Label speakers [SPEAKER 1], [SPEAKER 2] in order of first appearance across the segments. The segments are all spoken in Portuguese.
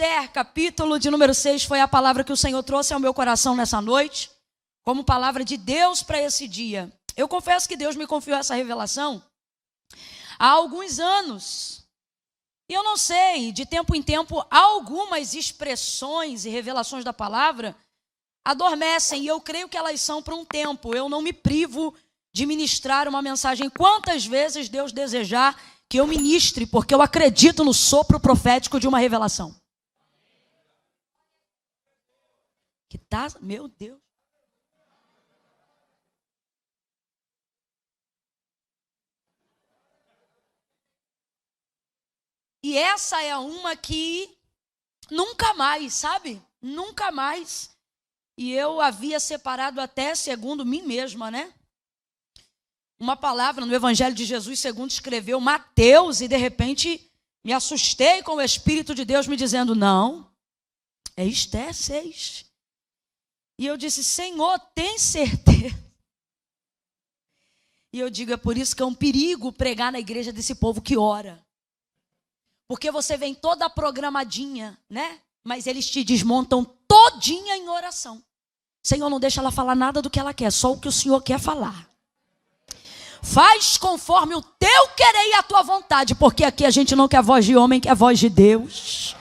[SPEAKER 1] Esther, capítulo de número 6, foi a palavra que o Senhor trouxe ao meu coração nessa noite, como palavra de Deus para esse dia. Eu confesso que Deus me confiou essa revelação há alguns anos. E eu não sei, de tempo em tempo, algumas expressões e revelações da palavra adormecem, e eu creio que elas são para um tempo. Eu não me privo de ministrar uma mensagem quantas vezes Deus desejar que eu ministre, porque eu acredito no sopro profético de uma revelação. Que tá, meu Deus. E essa é uma que nunca mais, sabe? Nunca mais. E eu havia separado até segundo mim mesma, né? Uma palavra no Evangelho de Jesus, segundo escreveu Mateus, e de repente me assustei com o Espírito de Deus me dizendo, não, é Esther 6. E eu disse, Senhor, tem certeza? E eu digo, é por isso que é um perigo pregar na igreja desse povo que ora. Porque você vem toda programadinha, né? Mas eles te desmontam todinha em oração. Senhor, não deixa ela falar nada do que ela quer, só o que o Senhor quer falar. Faz conforme o teu querer e a tua vontade, porque aqui a gente não quer voz de homem, quer voz de Deus.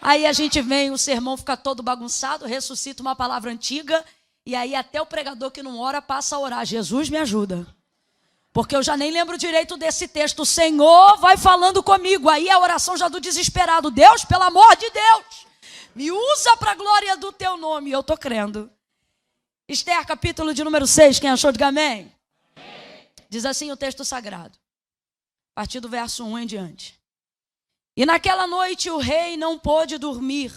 [SPEAKER 1] Aí a gente vem, o sermão fica todo bagunçado, ressuscita uma palavra antiga, e aí até o pregador que não ora passa a orar. Jesus me ajuda. Porque eu já nem lembro direito desse texto. O Senhor vai falando comigo. Aí a oração já do desesperado. Deus, pelo amor de Deus, me usa para a glória do teu nome. Eu estou crendo. Esther, capítulo de número 6. Quem achou, diga amém. Diz assim o texto sagrado, a partir do verso 1 em diante. E naquela noite o rei não pôde dormir,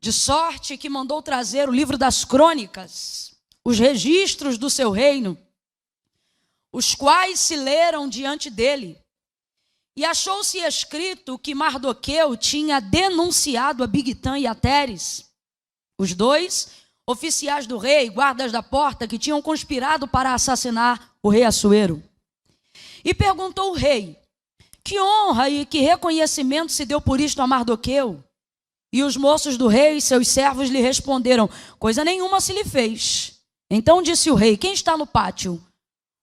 [SPEAKER 1] de sorte que mandou trazer o livro das crônicas, os registros do seu reino, os quais se leram diante dele. E achou-se escrito que Mardoqueu tinha denunciado a Bigtã e a Teres, os dois oficiais do rei, guardas da porta, que tinham conspirado para assassinar o rei Assuero. E perguntou o rei, que honra e que reconhecimento se deu por isto a Mardoqueu? E os moços do rei, seus servos, lhe responderam, coisa nenhuma se lhe fez. Então disse o rei, quem está no pátio?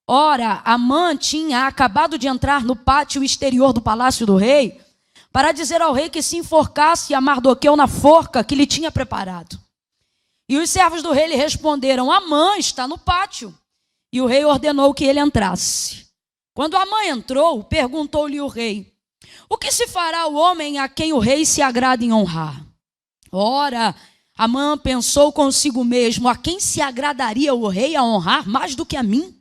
[SPEAKER 1] Ora, Amã tinha acabado de entrar no pátio exterior do palácio do rei, para dizer ao rei que se enforcasse a Mardoqueu na forca que lhe tinha preparado. E os servos do rei lhe responderam, Amã está no pátio. E o rei ordenou que ele entrasse. Quando Amã entrou, perguntou-lhe o rei, o que se fará o homem a quem o rei se agrada em honrar? Ora, Amã pensou consigo mesmo, a quem se agradaria o rei a honrar mais do que a mim?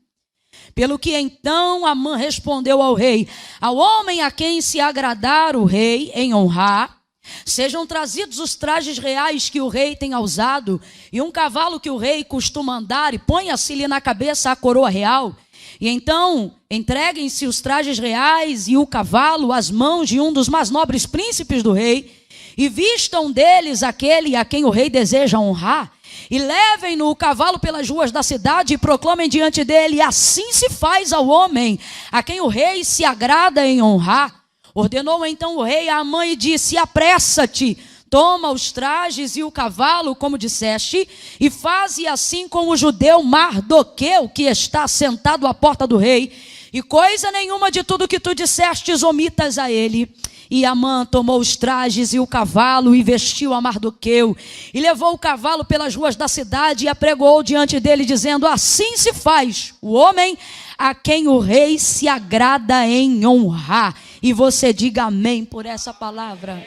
[SPEAKER 1] Pelo que então Amã respondeu ao rei, ao homem a quem se agradar o rei em honrar, sejam trazidos os trajes reais que o rei tem usado, e um cavalo que o rei costuma andar, e ponha-se-lhe na cabeça a coroa real. E então entreguem-se os trajes reais e o cavalo às mãos de um dos mais nobres príncipes do rei, e vistam deles aquele a quem o rei deseja honrar, e levem-no o cavalo pelas ruas da cidade e proclamem diante dele, assim se faz ao homem a quem o rei se agrada em honrar. Ordenou então o rei a Amã e disse, apressa-te, toma os trajes e o cavalo, como disseste, e faze assim com o judeu Mardoqueu, que está sentado à porta do rei, e coisa nenhuma de tudo que tu dissestes omitas a ele. E Amã tomou os trajes e o cavalo e vestiu a Mardoqueu, e levou o cavalo pelas ruas da cidade e apregoou diante dele, dizendo, assim se faz o homem a quem o rei se agrada em honrar. E você diga amém por essa palavra.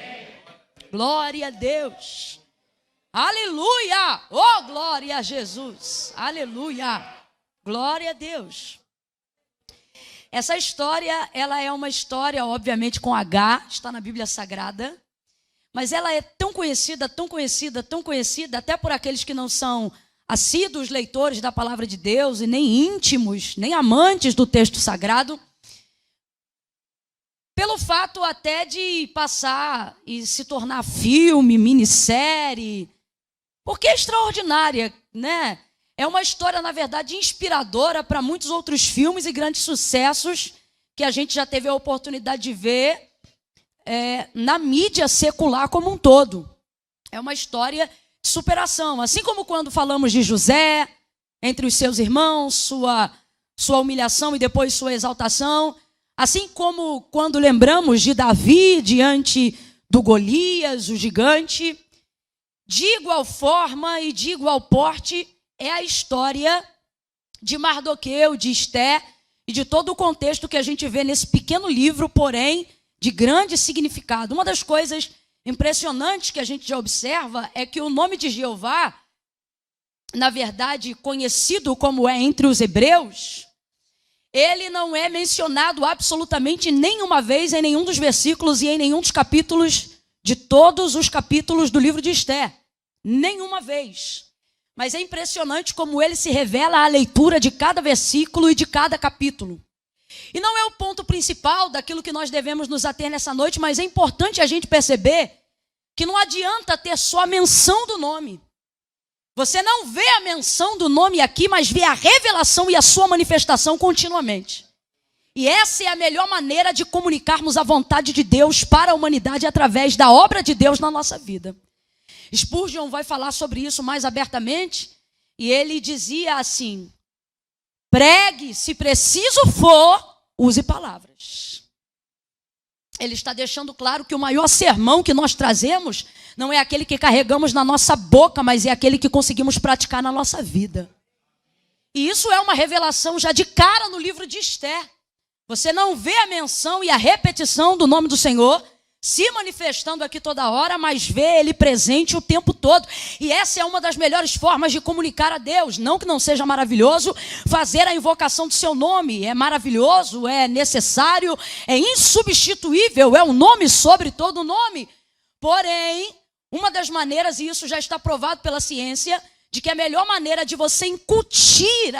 [SPEAKER 1] Glória a Deus. Aleluia. Oh, glória a Jesus. Aleluia. Glória a Deus. Essa história, ela é uma história, obviamente, com H, está na Bíblia Sagrada. Mas ela é tão conhecida, tão conhecida, tão conhecida, até por aqueles que não são assíduos leitores da palavra de Deus, e nem íntimos, nem amantes do texto sagrado, pelo fato até de passar e se tornar filme, minissérie, porque é extraordinária, né? É uma história, na verdade, inspiradora para muitos outros filmes e grandes sucessos que a gente já teve a oportunidade de ver na mídia secular como um todo. É uma história de superação. Assim como quando falamos de José, entre os seus irmãos, sua humilhação e depois sua exaltação. Assim como quando lembramos de Davi diante do Golias, o gigante. De igual forma e de igual porte é a história de Mardoqueu, de Esté e de todo o contexto que a gente vê nesse pequeno livro, porém de grande significado. Uma das coisas impressionantes que a gente já observa é que o nome de Jeová, na verdade conhecido como é entre os hebreus, ele não é mencionado absolutamente nenhuma vez em nenhum dos versículos e em nenhum dos capítulos, de todos os capítulos do livro de Esté. Nenhuma vez. Mas é impressionante como ele se revela à leitura de cada versículo e de cada capítulo. E não é o ponto principal daquilo que nós devemos nos ater nessa noite, mas é importante a gente perceber que não adianta ter só a menção do nome. Você não vê a menção do nome aqui, mas vê a revelação e a sua manifestação continuamente. E essa é a melhor maneira de comunicarmos a vontade de Deus para a humanidade através da obra de Deus na nossa vida. Spurgeon vai falar sobre isso mais abertamente, e ele dizia assim: pregue, se preciso for, use palavras. Ele está deixando claro que o maior sermão que nós trazemos não é aquele que carregamos na nossa boca, mas é aquele que conseguimos praticar na nossa vida. E isso é uma revelação já de cara no livro de Esté. Você não vê a menção e a repetição do nome do Senhor se manifestando aqui toda hora, mas vê ele presente o tempo todo. E essa é uma das melhores formas de comunicar a Deus. Não que não seja maravilhoso fazer a invocação do seu nome. É maravilhoso, é necessário, é insubstituível, é um nome sobre todo nome. Porém, uma das maneiras, e isso já está provado pela ciência, de que a melhor maneira de você incutir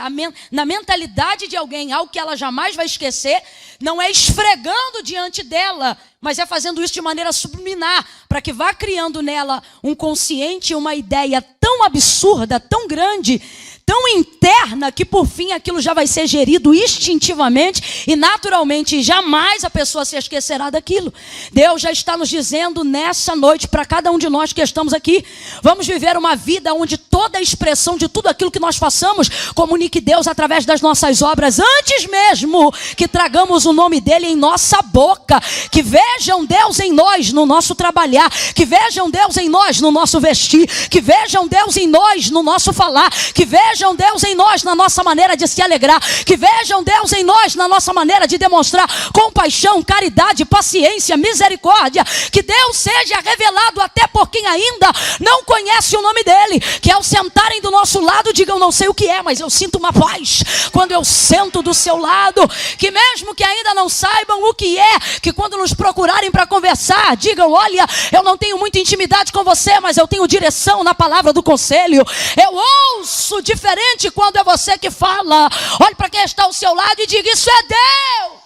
[SPEAKER 1] na mentalidade de alguém algo que ela jamais vai esquecer, não é esfregando diante dela, mas é fazendo isso de maneira subliminar, para que vá criando nela um consciente, uma ideia tão absurda, tão grande, tão interna, que por fim aquilo já vai ser gerido instintivamente e naturalmente, jamais a pessoa se esquecerá daquilo. Deus já está nos dizendo nessa noite, para cada um de nós que estamos aqui, vamos viver uma vida onde toda a expressão de tudo aquilo que nós façamos comunique Deus através das nossas obras, antes mesmo que tragamos o nome dele em nossa boca. Que vejam Deus em nós no nosso trabalhar, que vejam Deus em nós no nosso vestir, que vejam Deus em nós no nosso falar, que vejam Deus em nós na nossa maneira de se alegrar, que vejam Deus em nós na nossa maneira de demonstrar compaixão, caridade, paciência, misericórdia. Que Deus seja revelado até por quem ainda não conhece o nome dele, que ao sentarem do nosso lado digam: não sei o que é, mas eu sinto uma paz quando eu sento do seu lado. Que mesmo que ainda não saibam o que é, que quando nos procurarem para conversar, digam: olha, eu não tenho muita intimidade com você, mas eu tenho direção na palavra do conselho, eu ouço diferente quando é você que fala. Olhe para quem está ao seu lado e diga: isso é Deus.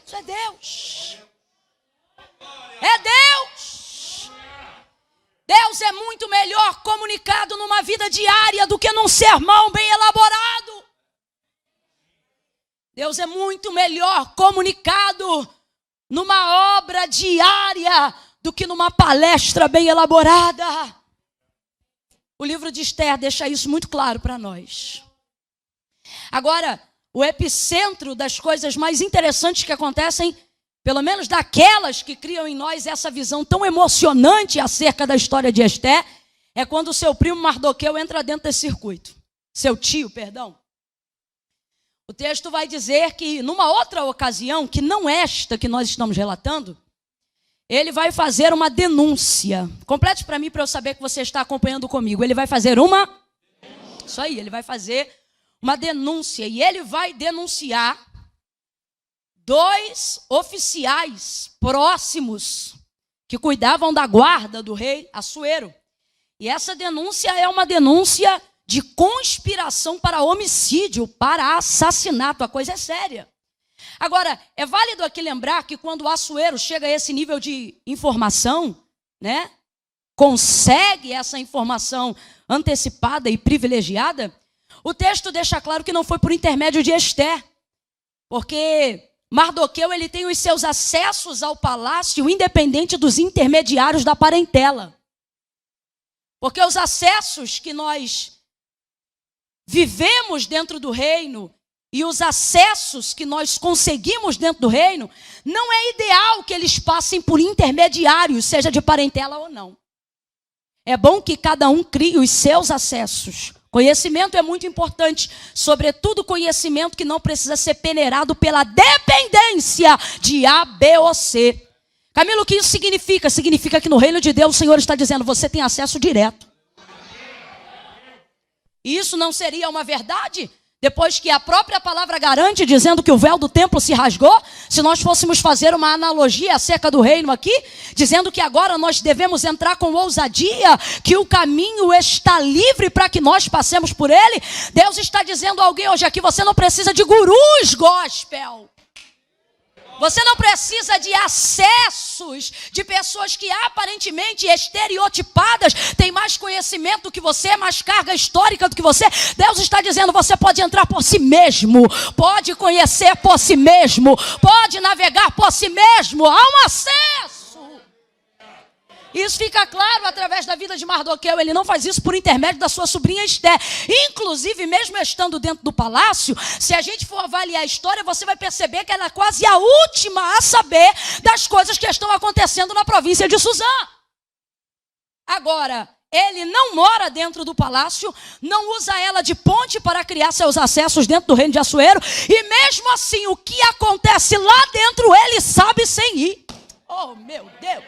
[SPEAKER 1] Isso é Deus. É Deus. Deus é muito melhor comunicado numa vida diária do que num sermão bem elaborado. Deus é muito melhor comunicado numa obra diária do que numa palestra bem elaborada. O livro de Esther deixa isso muito claro para nós. Agora, o epicentro das coisas mais interessantes que acontecem, pelo menos daquelas que criam em nós essa visão tão emocionante acerca da história de Esther, é quando o seu primo Mardoqueu entra dentro desse circuito. Seu tio, perdão. O texto vai dizer que numa outra ocasião, que não esta que nós estamos relatando, ele vai fazer uma denúncia. Complete para mim, para eu saber que você está acompanhando comigo. Ele vai fazer uma... Isso aí, ele vai fazer uma denúncia. E ele vai denunciar 2 oficiais próximos que cuidavam da guarda do rei Assuero. E essa denúncia é uma denúncia de conspiração para homicídio, para assassinato. A coisa é séria. Agora, é válido aqui lembrar que quando o Assuero chega a esse nível de informação, né, consegue essa informação antecipada e privilegiada, o texto deixa claro que não foi por intermédio de Esther, porque Mardoqueu, ele tem os seus acessos ao palácio independente dos intermediários da parentela. Porque os acessos que nós vivemos dentro do reino e os acessos que nós conseguimos dentro do reino, não é ideal que eles passem por intermediários, seja de parentela ou não. É bom que cada um crie os seus acessos. Conhecimento é muito importante, sobretudo conhecimento que não precisa ser peneirado pela dependência de A, B ou C. Camilo, o que isso significa? Significa que no reino de Deus o Senhor está dizendo, você tem acesso direto. E isso não seria uma verdade? Depois que a própria palavra garante, dizendo que o véu do templo se rasgou, se nós fôssemos fazer uma analogia acerca do reino aqui, dizendo que agora nós devemos entrar com ousadia, que o caminho está livre para que nós passemos por ele, Deus está dizendo a alguém hoje aqui, você não precisa de gurus gospel. Você não precisa de acessos de pessoas que aparentemente estereotipadas têm mais conhecimento do que você, mais carga histórica do que você. Deus está dizendo, você pode entrar por si mesmo, pode conhecer por si mesmo, pode navegar por si mesmo. Há um acesso. Isso fica claro através da vida de Mardoqueu. Ele não faz isso por intermédio da sua sobrinha Esther. Inclusive, mesmo estando dentro do palácio, se a gente for avaliar a história, você vai perceber que ela é quase a última a saber das coisas que estão acontecendo na província de Suzã. Agora, ele não mora dentro do palácio, não usa ela de ponte para criar seus acessos dentro do reino de Assuero, e mesmo assim, o que acontece lá dentro, ele sabe sem ir. Oh, meu Deus!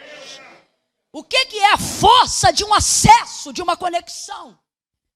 [SPEAKER 1] O que é a força de um acesso, de uma conexão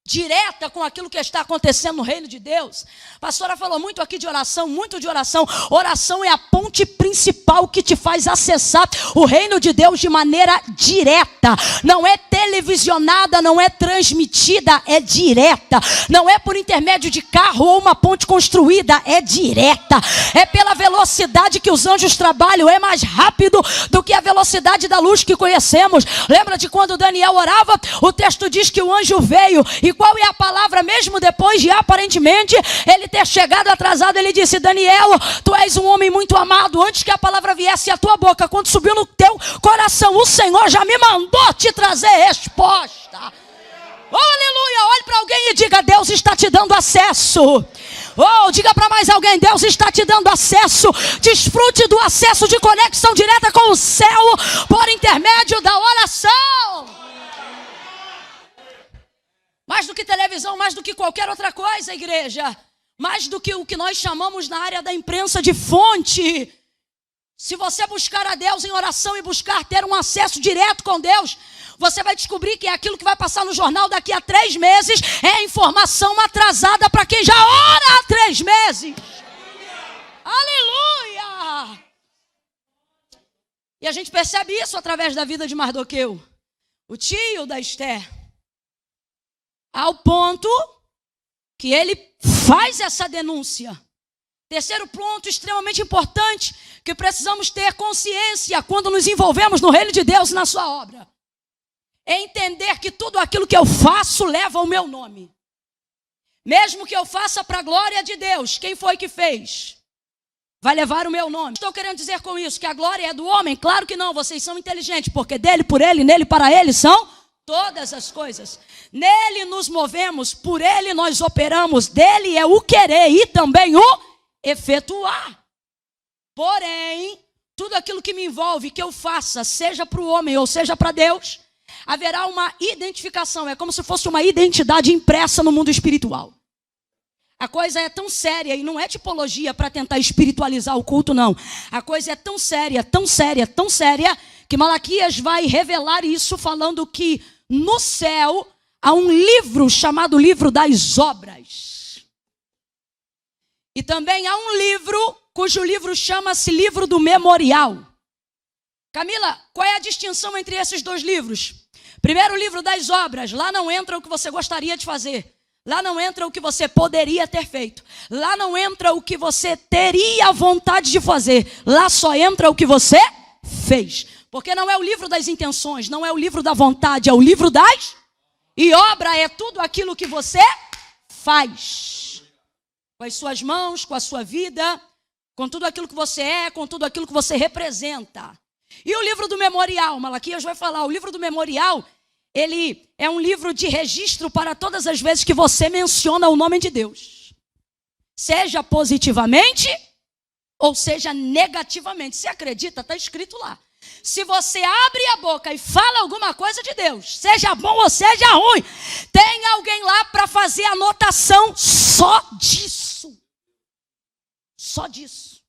[SPEAKER 1] direta com aquilo que está acontecendo no reino de Deus? A pastora falou muito aqui de oração, muito de oração. Oração é a ponte principal que te faz acessar o reino de Deus de maneira direta. Não é televisionada, não é transmitida, é direta. Não é por intermédio de carro ou uma ponte construída, é direta. É pela velocidade que os anjos trabalham, é mais rápido do que a velocidade da luz que conhecemos. Lembra de quando Daniel orava? O texto diz que o anjo veio. E qual é a palavra mesmo depois de aparentemente ele ter chegado atrasado? Ele disse, Daniel, tu és um homem muito amado. Antes que a palavra viesse à tua boca, quando subiu no teu coração, o Senhor já me mandou te trazer resposta. Oh, aleluia, olhe para alguém e diga, Deus está te dando acesso. Oh, diga para mais alguém, Deus está te dando acesso. Desfrute do acesso de conexão direta com o céu por intermédio da oração. Mais do que televisão, mais do que qualquer outra coisa, igreja. Mais do que o que nós chamamos na área da imprensa de fonte. Se você buscar a Deus em oração e buscar ter um acesso direto com Deus, você vai descobrir que aquilo que vai passar no jornal daqui a 3 meses é informação atrasada para quem já ora há 3 meses. Aleluia! E a gente percebe isso através da vida de Mardoqueu, o tio da Esther. Ao ponto que ele faz essa denúncia. Terceiro ponto extremamente importante que precisamos ter consciência quando nos envolvemos no reino de Deus e na sua obra. É entender que tudo aquilo que eu faço leva o meu nome. Mesmo que eu faça para a glória de Deus, quem foi que fez? Vai levar o meu nome. Estou querendo dizer com isso que a glória é do homem? Claro que não, vocês são inteligentes, porque dele, por ele, nele, para ele são todas as coisas. Nele nos movemos, por ele nós operamos, dele é o querer e também o efetuar. Porém, tudo aquilo que me envolve, que eu faça, seja para o homem ou seja para Deus, haverá uma identificação, é como se fosse uma identidade impressa no mundo espiritual. A coisa é tão séria, e não é tipologia para tentar espiritualizar o culto, não. A coisa é tão séria, tão séria, tão séria, que Malaquias vai revelar isso falando que no céu há um livro chamado Livro das Obras. E também há um livro cujo livro chama-se Livro do Memorial. Camila, qual é a distinção entre esses 2 livros? Primeiro, o Livro das Obras. Lá não entra o que você gostaria de fazer. Lá não entra o que você poderia ter feito. Lá não entra o que você teria vontade de fazer. Lá só entra o que você fez. Porque não é o livro das intenções, não é o livro da vontade, é o livro das... E obra é tudo aquilo que você faz. Com as suas mãos, com a sua vida, com tudo aquilo que você é, com tudo aquilo que você representa. E o livro do memorial, Malaquias vai falar, o livro do memorial, ele é um livro de registro para todas as vezes que você menciona o nome de Deus. Seja positivamente ou seja negativamente. Se acredita, está escrito lá. Se você abre a boca e fala alguma coisa de Deus, seja bom ou seja ruim, tem alguém lá para fazer anotação só disso. Só disso.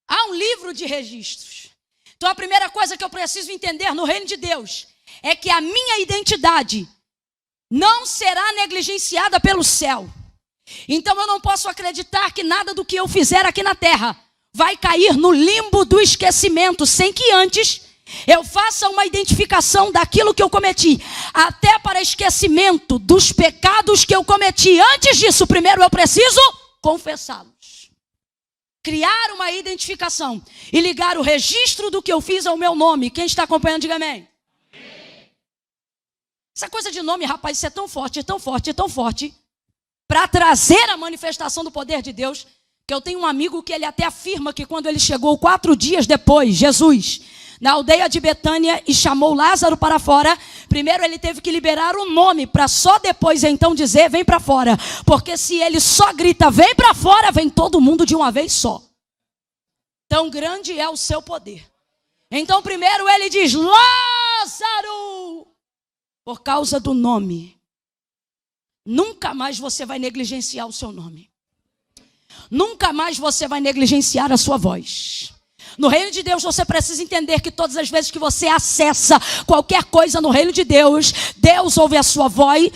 [SPEAKER 1] Há um livro de registros. Então a primeira coisa que eu preciso entender no reino de Deus é que a minha identidade não será negligenciada pelo céu. Então eu não posso acreditar que nada do que eu fizer aqui na terra vai cair no limbo do esquecimento, sem que antes eu faça uma identificação daquilo que eu cometi, até para esquecimento dos pecados que eu cometi. Antes disso, primeiro eu preciso confessá-los. Criar uma identificação e ligar o registro do que eu fiz ao meu nome. Quem está acompanhando, diga amém. Essa coisa de nome, rapaz, isso é tão forte, é tão forte, é tão forte, para trazer a manifestação do poder de Deus, que eu tenho um amigo que ele até afirma que quando ele chegou 4 dias depois, Jesus, na aldeia de Betânia, e chamou Lázaro para fora, primeiro ele teve que liberar o nome, para só depois então dizer, vem para fora. Porque se ele só grita, vem para fora, vem todo mundo de uma vez só. Tão grande é o seu poder. Então primeiro ele diz, Lázaro, por causa do nome. Nunca mais você vai negligenciar o seu nome. Nunca mais você vai negligenciar a sua voz. No reino de Deus você precisa entender que todas as vezes que você acessa qualquer coisa no reino de Deus, Deus ouve a sua voz,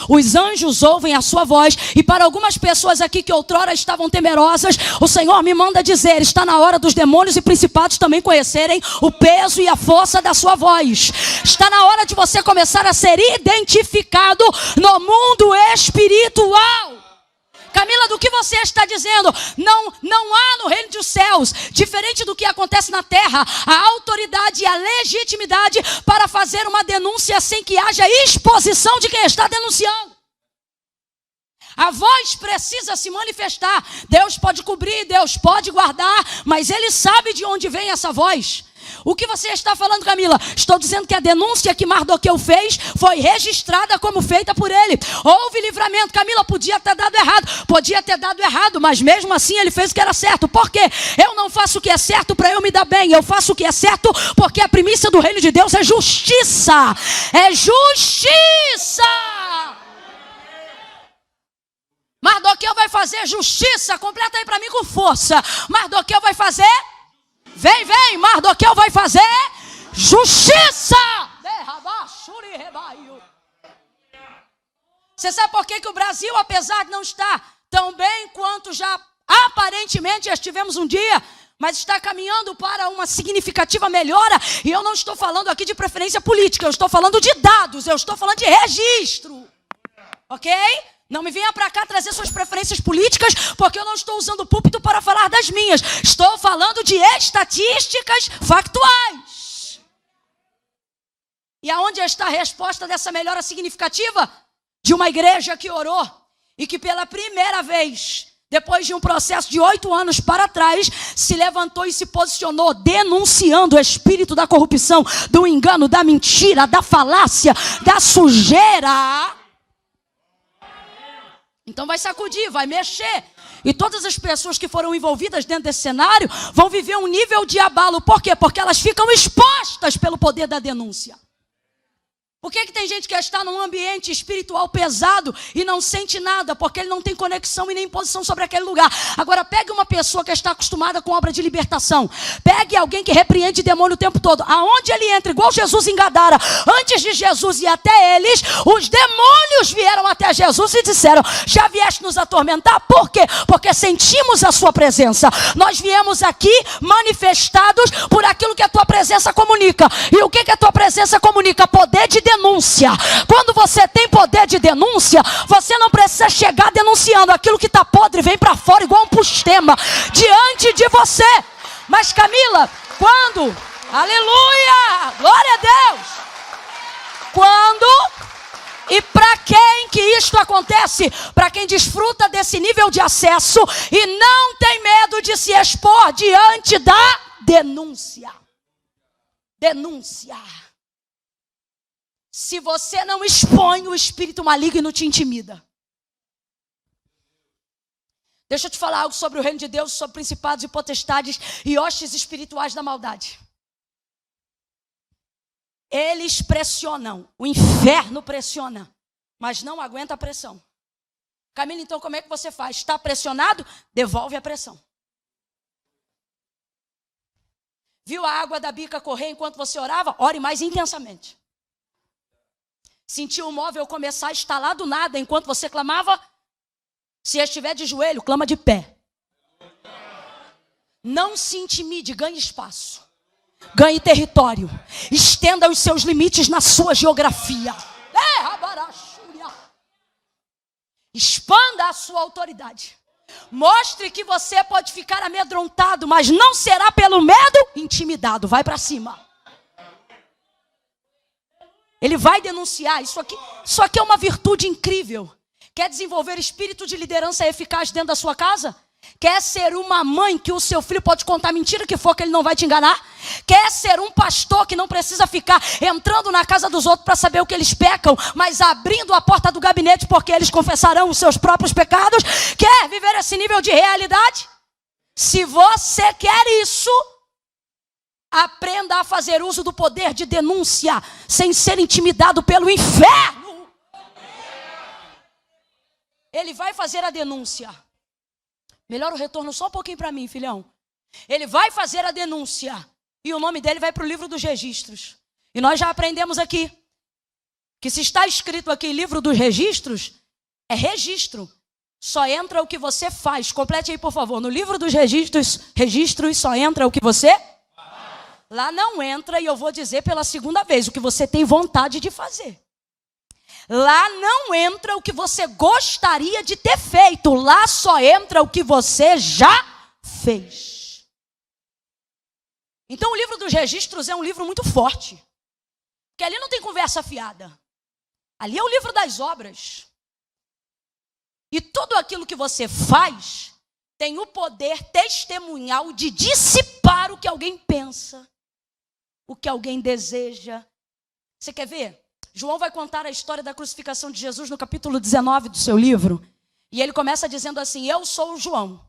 [SPEAKER 1] os anjos ouvem a sua voz. E para algumas pessoas aqui que outrora estavam temerosas, o Senhor me manda dizer, está na hora dos demônios e principados também conhecerem o peso e a força da sua voz. Está na hora de você começar a ser identificado no mundo espiritual. Camila, do que você está dizendo? Não há no reino dos céus, diferente do que acontece na terra, a autoridade e a legitimidade para fazer uma denúncia sem que haja exposição de quem está denunciando. A voz precisa se manifestar. Deus pode cobrir, Deus pode guardar, mas Ele sabe de onde vem essa voz. O que você está falando, Camila? Estou dizendo que a denúncia que Mardoqueu fez foi registrada como feita por ele. Houve livramento. Camila, podia ter dado errado, mas mesmo assim ele fez o que era certo. Por quê? Eu não faço o que é certo para eu me dar bem. Eu faço o que é certo porque a primícia do reino de Deus é justiça. É justiça. Mardoqueu vai fazer justiça. Completa aí para mim com força. Mardoqueu vai fazer... Vem, Mardoqueu vai fazer justiça. Você sabe por que o Brasil, apesar de não estar tão bem quanto já aparentemente estivemos um dia, mas está caminhando para uma significativa melhora? E eu não estou falando aqui de preferência política, eu estou falando de dados, eu estou falando de registro. Ok? Não me venha para cá trazer suas preferências políticas, porque eu não estou usando o púlpito para falar das minhas. Estou falando de estatísticas factuais. E aonde está a resposta dessa melhora significativa? De uma igreja que orou e que pela primeira vez, depois de um processo de 8 anos para trás, se levantou e se posicionou denunciando o espírito da corrupção, do engano, da mentira, da falácia, da sujeira. Então vai sacudir, vai mexer. E todas as pessoas que foram envolvidas dentro desse cenário vão viver um nível de abalo. Por quê? Porque elas ficam expostas pelo poder da denúncia. Por que tem gente que está num ambiente espiritual pesado e não sente nada? Porque ele não tem conexão e nem posição sobre aquele lugar. Agora pegue uma pessoa que está acostumada com obra de libertação. Pegue alguém que repreende demônio o tempo todo. Aonde ele entra, igual Jesus em Gadara, antes de Jesus ir até eles, os demônios vieram até Jesus e disseram, já vieste nos atormentar? Por quê? Porque sentimos a sua presença. Nós viemos aqui manifestados por aquilo que a tua presença comunica. E o que a tua presença comunica? Poder de denúncia. Quando você tem poder de denúncia, você não precisa chegar denunciando. Aquilo que está podre vem para fora igual um pustema diante de você. Mas Camila, quando, aleluia, glória a Deus, quando E para quem que isto acontece? Para quem desfruta desse nível de acesso e não tem medo de se expor diante da denúncia. Denúncia. Se você não expõe, o espírito maligno te intimida. Deixa eu te falar algo sobre o reino de Deus, sobre principados e potestades e hostes espirituais da maldade. Eles pressionam, o inferno pressiona, mas não aguenta a pressão. Camila, então como é que você faz? Está pressionado? Devolve a pressão. Viu a água da bica correr enquanto você orava? Ore mais intensamente. Sentiu o móvel começar a estalar do nada enquanto você clamava? Se estiver de joelho, clama de pé. Não se intimide, ganhe espaço. Ganhe território. Estenda os seus limites na sua geografia. Expanda a sua autoridade. Mostre que você pode ficar amedrontado, mas não será pelo medo intimidado. Vai para cima. Ele vai denunciar. Isso aqui é uma virtude incrível. Quer desenvolver espírito de liderança eficaz dentro da sua casa? Quer ser uma mãe que o seu filho pode contar mentira que for, que ele não vai te enganar? Quer ser um pastor que não precisa ficar entrando na casa dos outros para saber o que eles pecam, mas abrindo a porta do gabinete porque eles confessarão os seus próprios pecados? Quer viver esse nível de realidade? Se você quer isso, aprenda a fazer uso do poder de denúncia sem ser intimidado pelo inferno. Ele vai fazer a denúncia. Melhora o retorno só um pouquinho para mim, filhão. Ele vai fazer a denúncia. E o nome dele vai para o livro dos registros. E nós já aprendemos aqui que se está escrito aqui livro dos registros, é registro. Só entra o que você faz. Complete aí, por favor. No livro dos registros só entra o que você faz. Lá não entra, e eu vou dizer pela segunda vez, o que você tem vontade de fazer. Lá não entra o que você gostaria de ter feito. Lá só entra o que você já fez. Então o livro dos registros é um livro muito forte. Porque ali não tem conversa fiada. Ali é o livro das obras. E tudo aquilo que você faz tem o poder testemunhal de dissipar o que alguém pensa, o que alguém deseja. Você quer ver? João vai contar a história da crucificação de Jesus no capítulo 19 do seu livro. E ele começa dizendo assim: eu sou o João,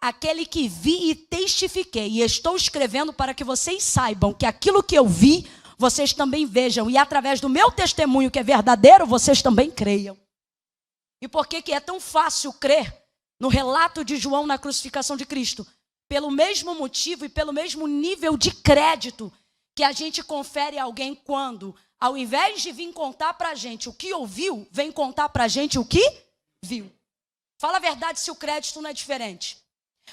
[SPEAKER 1] aquele que vi e testifiquei. E estou escrevendo para que vocês saibam que aquilo que eu vi, vocês também vejam. E através do meu testemunho, que é verdadeiro, vocês também creiam. E por que é tão fácil crer no relato de João na crucificação de Cristo? Pelo mesmo motivo e pelo mesmo nível de crédito que a gente confere a alguém quando, ao invés de vir contar pra gente o que ouviu, vem contar pra gente o que viu. Fala a verdade se o crédito não é diferente.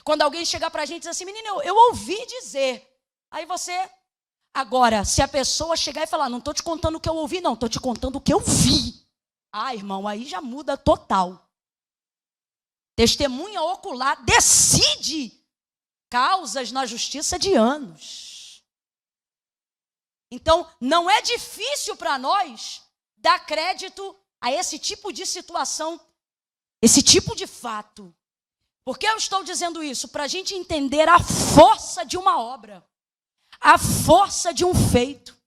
[SPEAKER 1] Quando alguém chegar pra gente e dizer assim: menino, eu ouvi dizer. Aí você... Agora, se a pessoa chegar e falar: não estou te contando o que eu ouvi, não, estou te contando o que eu vi. Ah, irmão, aí já muda total. Testemunha ocular decide causas na justiça de anos. Então, não é difícil para nós dar crédito a esse tipo de situação, esse tipo de fato. Por que eu estou dizendo isso? Para a gente entender a força de uma obra, a força de um feito.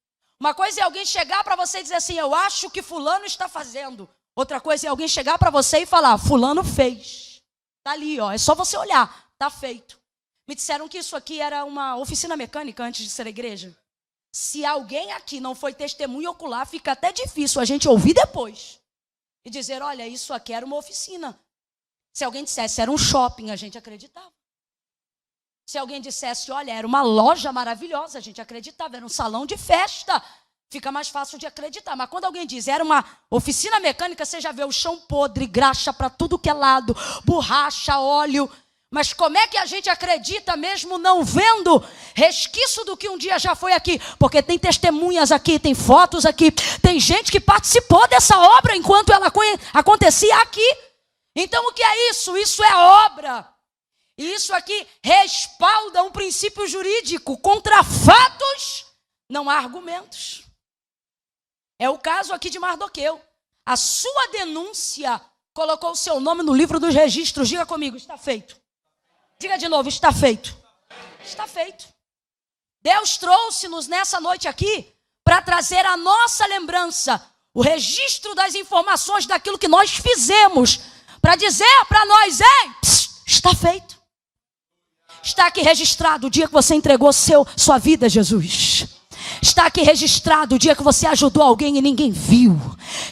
[SPEAKER 1] Uma coisa é alguém chegar para você e dizer assim: eu acho que fulano está fazendo. Outra coisa é alguém chegar para você e falar: fulano fez. Está ali, ó, é só você olhar, está feito. Me disseram que isso aqui era uma oficina mecânica antes de ser igreja. Se alguém aqui não foi testemunha ocular, fica até difícil a gente ouvir depois e dizer: olha, isso aqui era uma oficina. Se alguém dissesse era um shopping, a gente acreditava. Se alguém dissesse: olha, era uma loja maravilhosa, a gente acreditava. Era um salão de festa, fica mais fácil de acreditar. Mas quando alguém diz era uma oficina mecânica, você já vê o chão podre, graxa para tudo que é lado, borracha, óleo. Mas como é que a gente acredita mesmo não vendo resquício do que um dia já foi aqui? Porque tem testemunhas aqui, tem fotos aqui, tem gente que participou dessa obra enquanto ela acontecia aqui. Então o que é isso? Isso é obra. E isso aqui respalda um princípio jurídico. Contra fatos não há argumentos. É o caso aqui de Mardoqueu. A sua denúncia colocou o seu nome no livro dos registros. Diga comigo, está feito. Diga de novo, está feito. Está feito. Deus trouxe-nos nessa noite aqui para trazer a nossa lembrança, o registro das informações daquilo que nós fizemos, para dizer para nós, ei, está feito. Está aqui registrado o dia que você entregou sua vida a Jesus. Está aqui registrado o dia que você ajudou alguém e ninguém viu.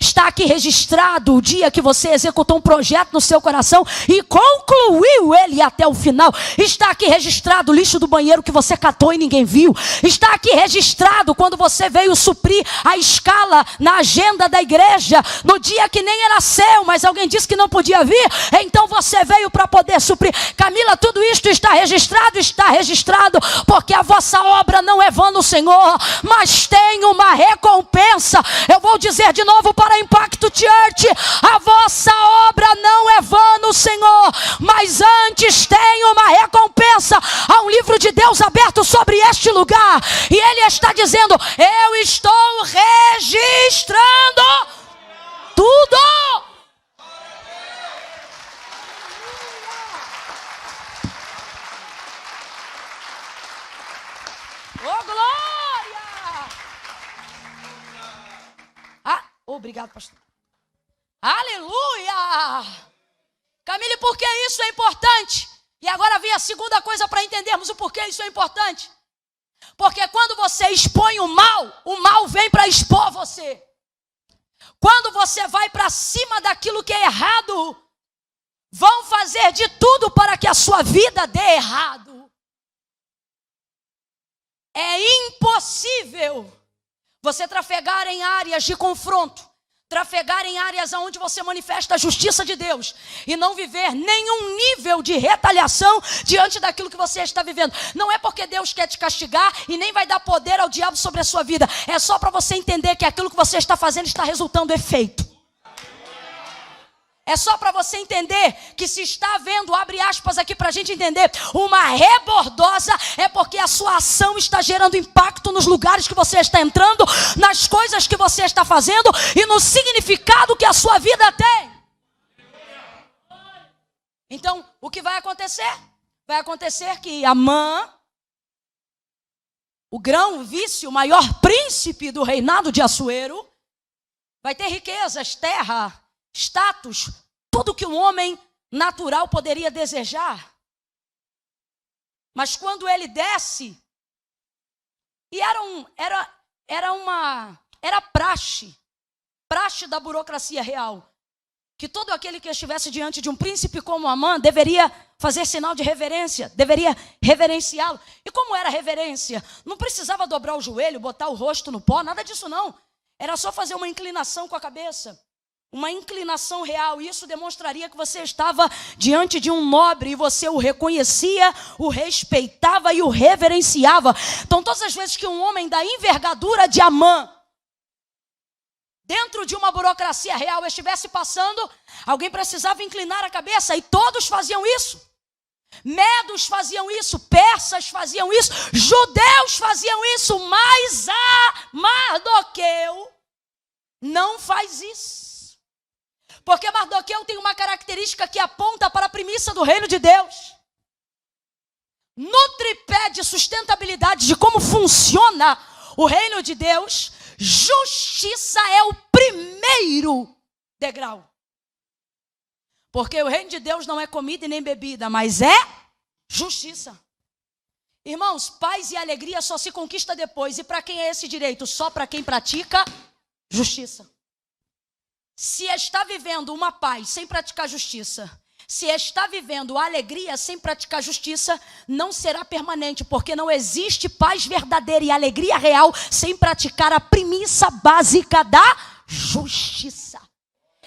[SPEAKER 1] Está aqui registrado o dia que você executou um projeto no seu coração e concluiu ele até o final. Está aqui registrado o lixo do banheiro que você catou e ninguém viu. Está aqui registrado quando você veio suprir a escala na agenda da igreja, no dia que nem era seu, mas alguém disse que não podia vir, então você veio para poder suprir. Camila, tudo isto está registrado, porque a vossa obra não é vã no Senhor, mas tem uma recompensa. Eu vou dizer de novo para Impacto Church: a vossa obra não é vã no Senhor, mas antes tem uma recompensa. Há um livro de Deus aberto sobre este lugar, e Ele está dizendo: eu estou registrando tudo. Oh, glória! Obrigado, pastor. Aleluia! Camille, por que isso é importante? E agora vem a segunda coisa para entendermos o porquê isso é importante. Porque quando você expõe o mal vem para expor você. Quando você vai para cima daquilo que é errado, vão fazer de tudo para que a sua vida dê errado. É impossível você trafegar em áreas de confronto, trafegar em áreas onde você manifesta a justiça de Deus e não viver nenhum nível de retaliação diante daquilo que você está vivendo. Não é porque Deus quer te castigar e nem vai dar poder ao diabo sobre a sua vida. É só para você entender que aquilo que você está fazendo está resultando efeito. É só para você entender que se está havendo, abre aspas aqui para a gente entender, uma rebordosa, é porque a sua ação está gerando impacto nos lugares que você está entrando, nas coisas que você está fazendo e no significado que a sua vida tem. Então, o que vai acontecer? Vai acontecer que Amã, o grão, o vício, o maior príncipe do reinado de Assuero, vai ter riquezas, terra, status, tudo que um homem natural poderia desejar. Mas quando ele desce, e era praxe da burocracia real, que todo aquele que estivesse diante de um príncipe como Amã deveria fazer sinal de reverência, deveria reverenciá-lo. E como era reverência? Não precisava dobrar o joelho, botar o rosto no pó, nada disso não. Era só fazer uma inclinação com a cabeça. Uma inclinação real. Isso demonstraria que você estava diante de um nobre e você o reconhecia, o respeitava e o reverenciava. Então, todas as vezes que um homem da envergadura de Amã, dentro de uma burocracia real, estivesse passando, alguém precisava inclinar a cabeça e todos faziam isso. Medos faziam isso, persas faziam isso, judeus faziam isso, mas Mardoqueu não faz isso. Porque Mardoqueu tem uma característica que aponta para a premissa do reino de Deus. No tripé de sustentabilidade de como funciona o reino de Deus, justiça é o primeiro degrau. Porque o reino de Deus não é comida e nem bebida, mas é justiça. Irmãos, paz e alegria só se conquista depois. E para quem é esse direito? Só para quem pratica justiça. Se está vivendo uma paz sem praticar justiça, se está vivendo alegria sem praticar justiça, não será permanente, porque não existe paz verdadeira e alegria real sem praticar a premissa básica da justiça.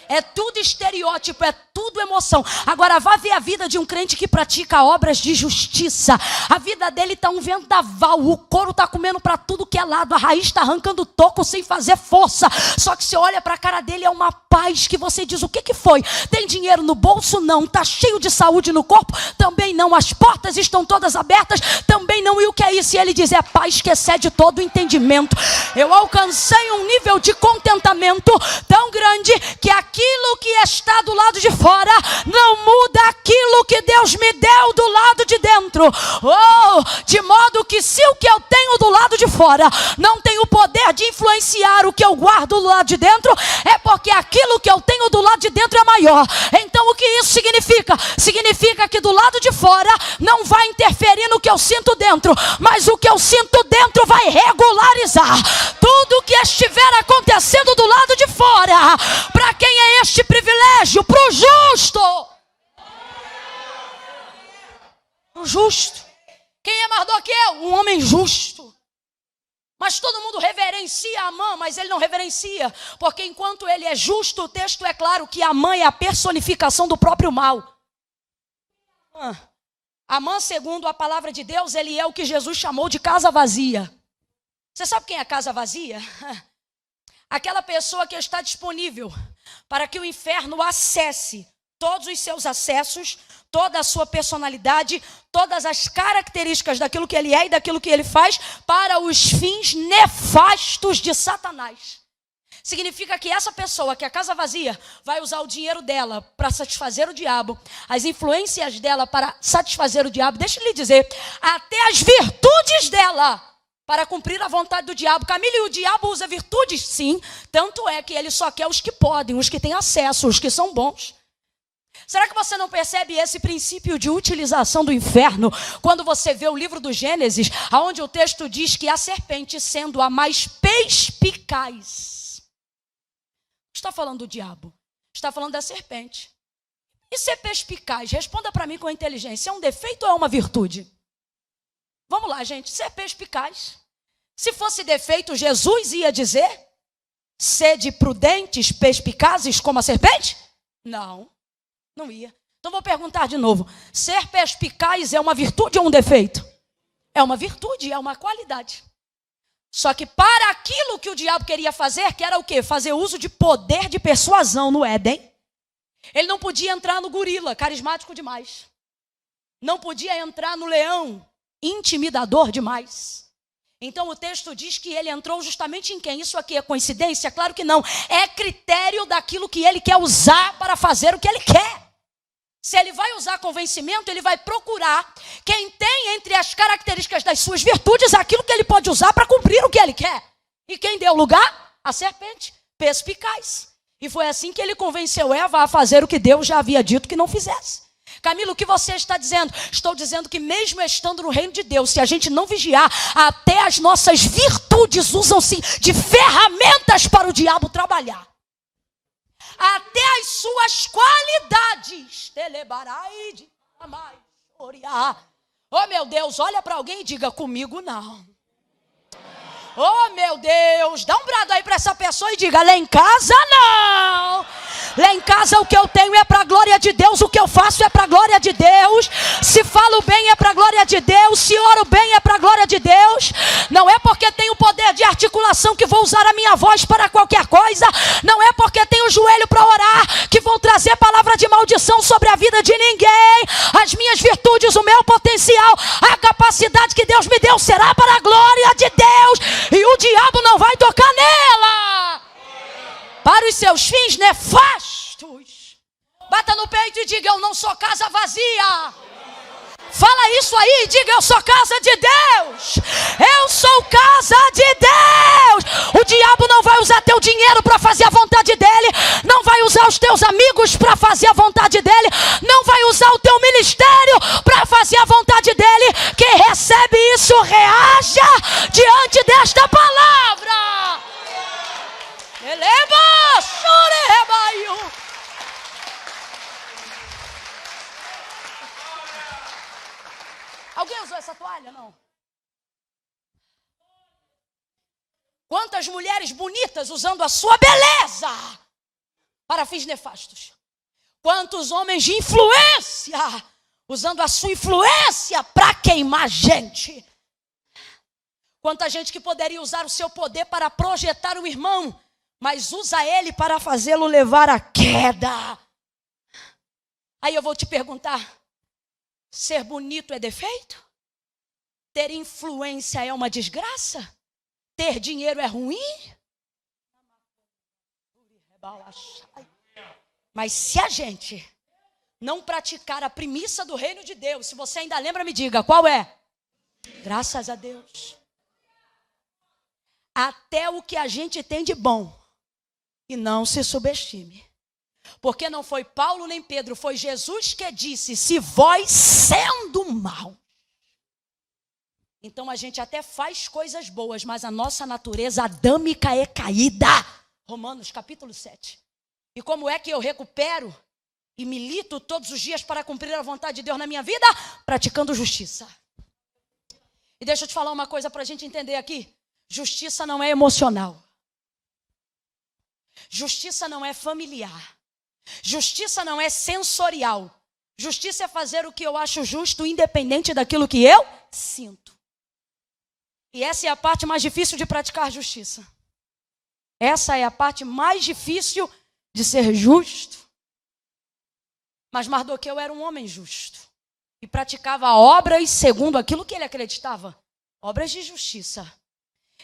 [SPEAKER 1] É tudo estereótipo, é tudo emoção. Agora vá ver a vida de um crente que pratica obras de justiça. A vida dele está um vendaval, o couro está comendo para tudo que é lado, a raiz está arrancando toco sem fazer força. Só que você olha para a cara dele, é uma paz que você diz, o que foi? Tem dinheiro no bolso? Não. Está cheio de saúde no corpo? Também não. As portas estão todas abertas? Também não. E o que é isso? E ele diz, é paz que excede todo o entendimento. Eu alcancei um nível de contentamento tão grande que aquilo que está do lado de fora não muda aquilo que Deus me deu do lado de dentro. Oh, de modo que se o que eu tenho do lado de fora não tem o poder de influenciar o que eu guardo do lado de dentro, é porque aquilo que eu tenho do lado de dentro é maior. Então o que isso significa? Significa que do lado de fora não vai interferir no que eu sinto dentro, mas o que eu sinto dentro vai regularizar tudo que estiver acontecendo do lado de fora. Para quem é este privilégio? Para o justo. O justo. Quem é Mardoqueu? Um homem justo. Mas todo mundo reverencia Amã, mas ele não reverencia, porque enquanto ele é justo, o texto é claro que Amã é a personificação do próprio mal. Amã, segundo a palavra de Deus, ele é o que Jesus chamou de casa vazia. Você sabe quem é a casa vazia? Aquela pessoa que está disponível para que o inferno acesse todos os seus acessos, toda a sua personalidade, todas as características daquilo que ele é e daquilo que ele faz para os fins nefastos de Satanás. Significa que essa pessoa, que é a casa vazia, vai usar o dinheiro dela para satisfazer o diabo, as influências dela para satisfazer o diabo, deixa eu lhe dizer, até as virtudes dela para cumprir a vontade do diabo. Camila, e o diabo usa virtudes? Sim, tanto é que ele só quer os que podem, os que têm acesso, os que são bons. Será que você não percebe esse princípio de utilização do inferno quando você vê o livro do Gênesis, onde o texto diz que a serpente, sendo a mais perspicaz, está falando do diabo, está falando da serpente. E ser perspicaz, responda para mim com inteligência, é um defeito ou é uma virtude? Vamos lá, gente, ser perspicaz. Se fosse defeito, Jesus ia dizer, sede prudentes, perspicazes como a serpente? Não. Não ia. Então vou perguntar de novo. Ser perspicaz é uma virtude ou um defeito? É uma virtude, é uma qualidade. Só que para aquilo que o diabo queria fazer, que era o quê? Fazer uso de poder de persuasão no Éden. Ele não podia entrar no gorila, carismático demais. Não podia entrar no leão, intimidador demais. Então o texto diz que ele entrou justamente em quem? Isso aqui é coincidência? Claro que não. É critério daquilo que ele quer usar para fazer o que ele quer. Se ele vai usar convencimento, ele vai procurar quem tem entre as características das suas virtudes aquilo que ele pode usar para cumprir o que ele quer. E quem deu lugar? A serpente, perspicaz. E foi assim que ele convenceu Eva a fazer o que Deus já havia dito que não fizesse. Camilo, o que você está dizendo? Estou dizendo que mesmo estando no reino de Deus, se a gente não vigiar, até as nossas virtudes usam-se de ferramentas para o diabo trabalhar. Até as suas qualidades. Oh meu Deus, olha para alguém e diga, comigo não. Oh meu Deus, dá um brado aí para essa pessoa e diga, lá em casa não. Lá em casa o que eu tenho é para a glória de Deus, o que eu faço é para a glória de Deus. Se falo bem é para a glória de Deus, se oro bem é para a glória de Deus. Não é porque tenho poder de articulação que vou usar a minha voz para qualquer coisa. Não é porque tenho o joelho para orar que vou trazer palavra de maldição sobre a vida de ninguém. As minhas virtudes, o meu potencial, a capacidade que Deus me deu será para a glória de Deus. E o diabo não vai tocar nela. Para os seus fins nefastos. Bata no peito e diga, eu não sou casa vazia. Fala isso aí e diga, eu sou casa de Deus. Eu sou casa de Deus. O diabo não vai usar teu dinheiro para fazer a vontade dele. Não vai usar os teus amigos para fazer a vontade dele. Não vai usar o teu ministério para fazer a vontade dele. Quem recebe isso, reaja diante desta palavra. Eleva, chore, rebaio. Alguém usou essa toalha? Não. Quantas mulheres bonitas usando a sua beleza para fins nefastos. Quantos homens de influência, usando a sua influência para queimar gente. Quanta gente que poderia usar o seu poder para projetar o irmão, mas usa ele para fazê-lo levar à queda. Aí eu vou te perguntar, ser bonito é defeito? Ter influência é uma desgraça? Ter dinheiro é ruim? Mas se a gente não praticar a premissa do reino de Deus, se você ainda lembra, me diga, qual é? Graças a Deus. Até o que a gente tem de bom. E não se subestime. Porque não foi Paulo nem Pedro, foi Jesus que disse, se vós sendo mal. Então a gente até faz coisas boas, mas a nossa natureza adâmica é caída. Romanos capítulo 7. E como é que eu recupero e milito todos os dias para cumprir a vontade de Deus na minha vida? Praticando justiça. E deixa eu te falar uma coisa para a gente entender aqui. Justiça não é emocional. Justiça não é familiar. Justiça não é sensorial. Justiça é fazer o que eu acho justo, independente daquilo que eu sinto. E essa é a parte mais difícil de praticar justiça. Essa é a parte mais difícil de ser justo. Mas Mardoqueu era um homem justo. E praticava obras segundo aquilo que ele acreditava. Obras de justiça.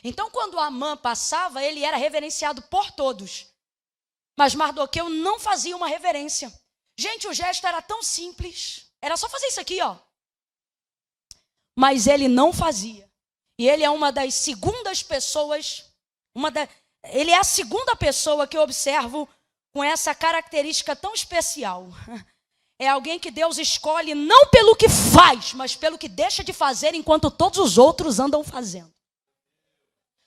[SPEAKER 1] Então, quando Amã passava, ele era reverenciado por todos. Mas Mardoqueu não fazia uma reverência. Gente, o gesto era tão simples. Era só fazer isso aqui, ó. Mas ele não fazia. E ele é uma das segundas pessoas, ele é a segunda pessoa que eu observo com essa característica tão especial. É alguém que Deus escolhe não pelo que faz, mas pelo que deixa de fazer enquanto todos os outros andam fazendo.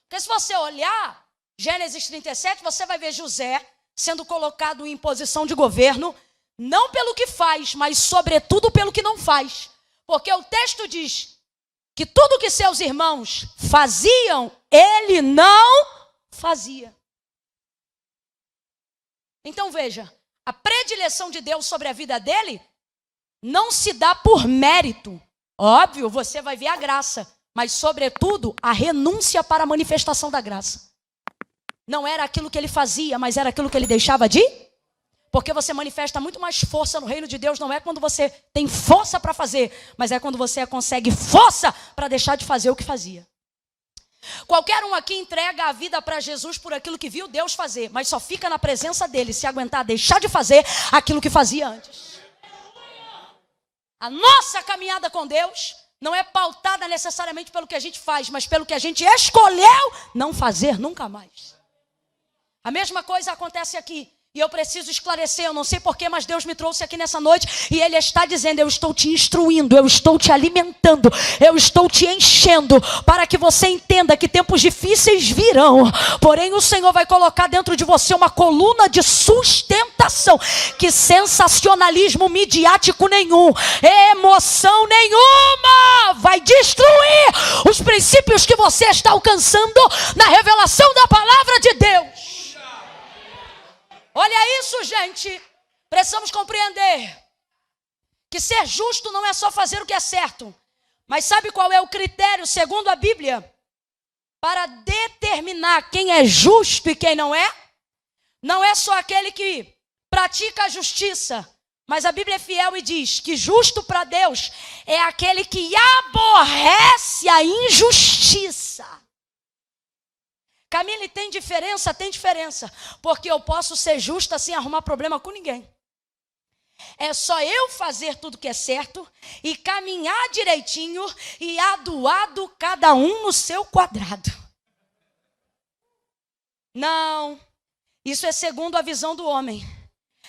[SPEAKER 1] Porque se você olhar Gênesis 37, você vai ver José sendo colocado em posição de governo, não pelo que faz, mas sobretudo pelo que não faz. Porque o texto diz que tudo que seus irmãos faziam, ele não fazia. Então veja, a predileção de Deus sobre a vida dele não se dá por mérito. Óbvio, você vai ver a graça, mas sobretudo a renúncia para a manifestação da graça. Não era aquilo que ele fazia, mas era aquilo que ele deixava de... Porque você manifesta muito mais força no reino de Deus, não é quando você tem força para fazer, mas é quando você consegue força para deixar de fazer o que fazia. Qualquer um aqui entrega a vida para Jesus por aquilo que viu Deus fazer, mas só fica na presença dele se aguentar deixar de fazer aquilo que fazia antes. A nossa caminhada com Deus não é pautada necessariamente pelo que a gente faz, mas pelo que a gente escolheu não fazer nunca mais. A mesma coisa acontece aqui. E eu preciso esclarecer, eu não sei porquê, mas Deus me trouxe aqui nessa noite e Ele está dizendo, eu estou te instruindo, eu estou te alimentando, eu estou te enchendo para que você entenda que tempos difíceis virão. Porém o Senhor vai colocar dentro de você uma coluna de sustentação, que sensacionalismo midiático nenhum, emoção nenhuma vai destruir os princípios que você está alcançando na revelação da palavra de Deus. Olha isso, gente. Precisamos compreender que ser justo não é só fazer o que é certo. Mas sabe qual é o critério, segundo a Bíblia, para determinar quem é justo e quem não é? Não é só aquele que pratica a justiça, mas a Bíblia é fiel e diz que justo para Deus é aquele que aborrece a injustiça. Camille, tem diferença? Tem diferença. Porque eu posso ser justa sem arrumar problema com ninguém. É só eu fazer tudo que é certo e caminhar direitinho e adoado cada um no seu quadrado. Não, isso é segundo a visão do homem.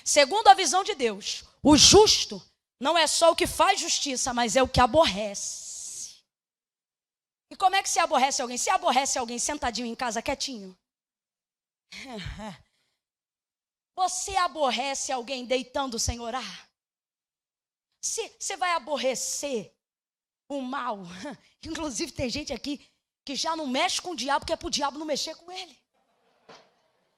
[SPEAKER 1] Segundo a visão de Deus, o justo não é só o que faz justiça, mas é o que aborrece. E como é que se aborrece alguém? Se aborrece alguém sentadinho em casa, quietinho. Você aborrece alguém deitando sem orar? Você vai aborrecer o mal. Inclusive tem gente aqui que já não mexe com o diabo, porque é para o diabo não mexer com ele.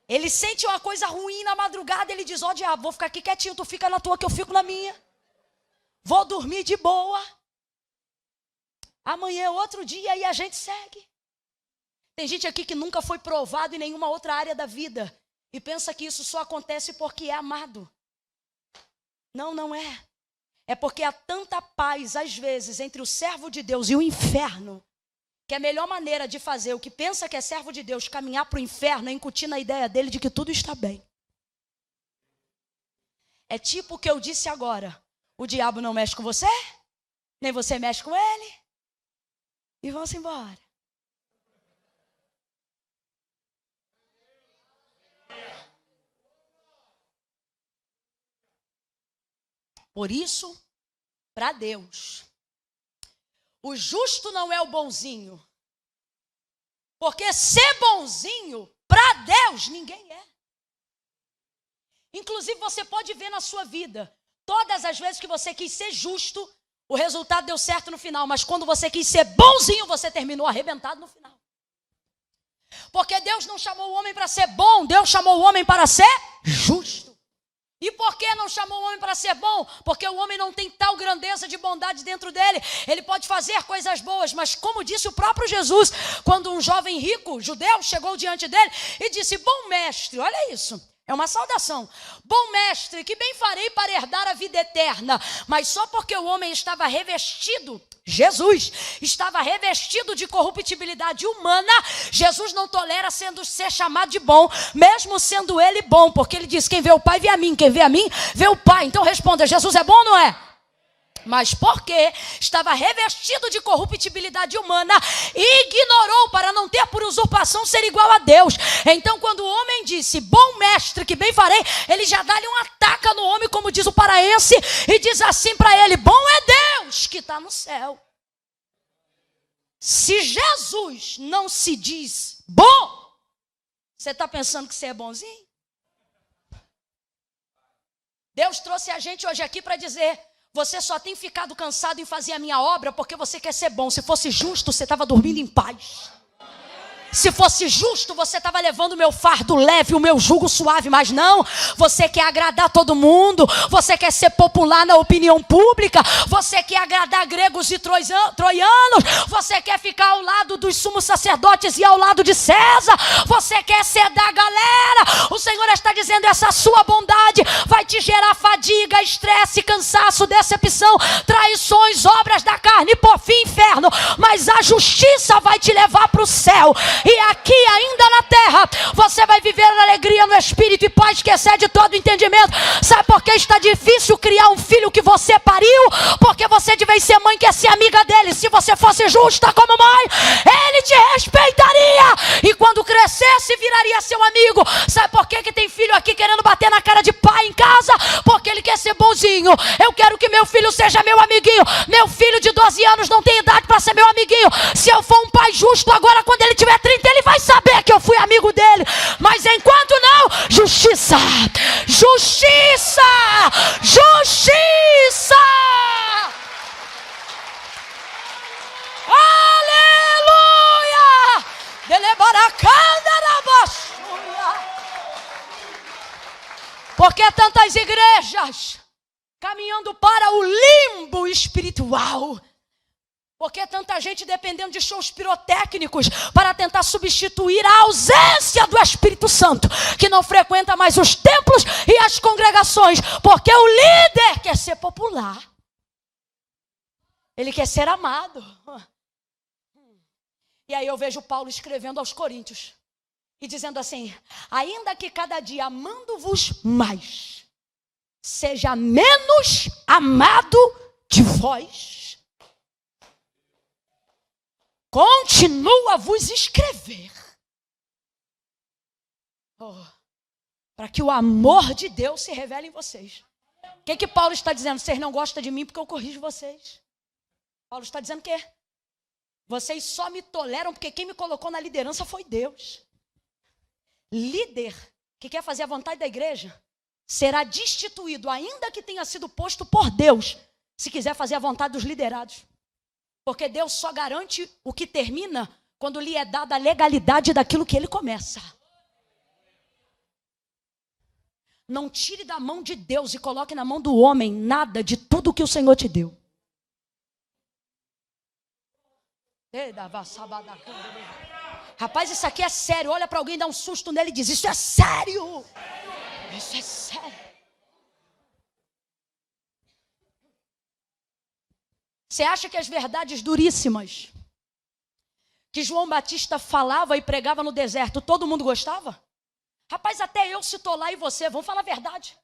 [SPEAKER 1] Ele sente uma coisa ruim na madrugada, ele diz, ó diabo, vou ficar aqui quietinho, tu fica na tua que eu fico na minha. Vou dormir de boa. Amanhã é outro dia e a gente segue. Tem gente aqui que nunca foi provado em nenhuma outra área da vida e pensa que isso só acontece porque é amado. Não, não é. É porque há tanta paz, às vezes, entre o servo de Deus e o inferno, que a melhor maneira de fazer o que pensa que é servo de Deus caminhar para o inferno é incutir na ideia dele de que tudo está bem. É tipo o que eu disse agora. O diabo não mexe com você, nem você mexe com ele. E vamos embora. Por isso, para Deus, o justo não é o bonzinho. Porque ser bonzinho, para Deus, ninguém é. Inclusive, você pode ver na sua vida, todas as vezes que você quis ser justo, o resultado deu certo no final. Mas quando você quis ser bonzinho, você terminou arrebentado no final. Porque Deus não chamou o homem para ser bom, Deus chamou o homem para ser justo. E por que não chamou o homem para ser bom? Porque o homem não tem tal grandeza de bondade dentro dele. Ele pode fazer coisas boas, mas como disse o próprio Jesus, quando um jovem rico, judeu, chegou diante dele e disse, bom mestre, olha isso, é uma saudação. Bom mestre, que bem farei para herdar a vida eterna? Mas só porque o homem estava revestido, Jesus estava revestido de corruptibilidade humana, Jesus não tolera ser chamado de bom, mesmo sendo ele bom, porque ele diz, quem vê o Pai vê a mim, quem vê a mim vê o Pai. Então responda, Jesus é bom ou não é? Mas porque estava revestido de corruptibilidade humana, ignorou para não ter por usurpação ser igual a Deus. Então quando o homem disse, bom mestre, que bem farei, ele já dá-lhe uma taca no homem, como diz o paraense, e diz assim para ele, bom é Deus que está no céu. Se Jesus não se diz bom, você está pensando que você é bonzinho? Deus trouxe a gente hoje aqui para dizer, você só tem ficado cansado em fazer a minha obra porque você quer ser bom. Se fosse justo, você estava dormindo em paz. Se fosse justo, você estava levando o meu fardo leve, o meu jugo suave. Mas não, você quer agradar todo mundo. Você quer ser popular na opinião pública. Você quer agradar gregos e troianos. Você quer ficar ao lado dos sumos sacerdotes e ao lado de César. Você quer ser da galera. O Senhor está dizendo, essa sua bondade vai te gerar fadiga, estresse, cansaço, decepção, traições, obras da carne, por fim, inferno. Mas a justiça vai te levar para o céu. E aqui ainda na terra, você vai viver a alegria no Espírito e paz que excede todo entendimento. Sabe por que está difícil criar um filho que você pariu? Porque você de vez ser mãe quer ser amiga dele. Se você fosse justa como mãe, ele te respeitaria. E quando crescesse, viraria seu amigo. Sabe por que tem filho aqui querendo bater na cara de pai em casa? Porque ele quer ser bonzinho. Eu quero que meu filho seja meu amiguinho. Meu filho de 12 anos não tem idade para ser meu amiguinho. Se eu for um pai justo agora, quando ele tiver 30, ele vai saber que eu fui amigo dele. Mas enquanto não, justiça, justiça, justiça. Aleluia. Por que tantas igrejas caminhando para o limbo espiritual? Por que tanta gente dependendo de shows pirotécnicos para tentar substituir a ausência do Espírito Santo, que não frequenta mais os templos e as congregações? Porque o líder quer ser popular. Ele quer ser amado. E aí eu vejo Paulo escrevendo aos Coríntios e dizendo assim, ainda que cada dia amando-vos mais, seja menos amado de vós. Continua a vos escrever. Para que o amor de Deus se revele em vocês. O que Paulo está dizendo? Vocês não gostam de mim porque eu corrijo vocês. Paulo está dizendo o quê? Vocês só me toleram porque quem me colocou na liderança foi Deus. Líder que quer fazer a vontade da igreja será destituído, ainda que tenha sido posto por Deus, se quiser fazer a vontade dos liderados. Porque Deus só garante o que termina quando lhe é dada a legalidade daquilo que ele começa. Não tire da mão de Deus e coloque na mão do homem nada de tudo que o Senhor te deu. Rapaz, isso aqui é sério. Olha para alguém, dá um susto nele e diz: isso é sério. Isso é sério. Você acha que as verdades duríssimas que João Batista falava e pregava no deserto, todo mundo gostava? Rapaz, até eu, se tô lá e você, vamos falar a verdade.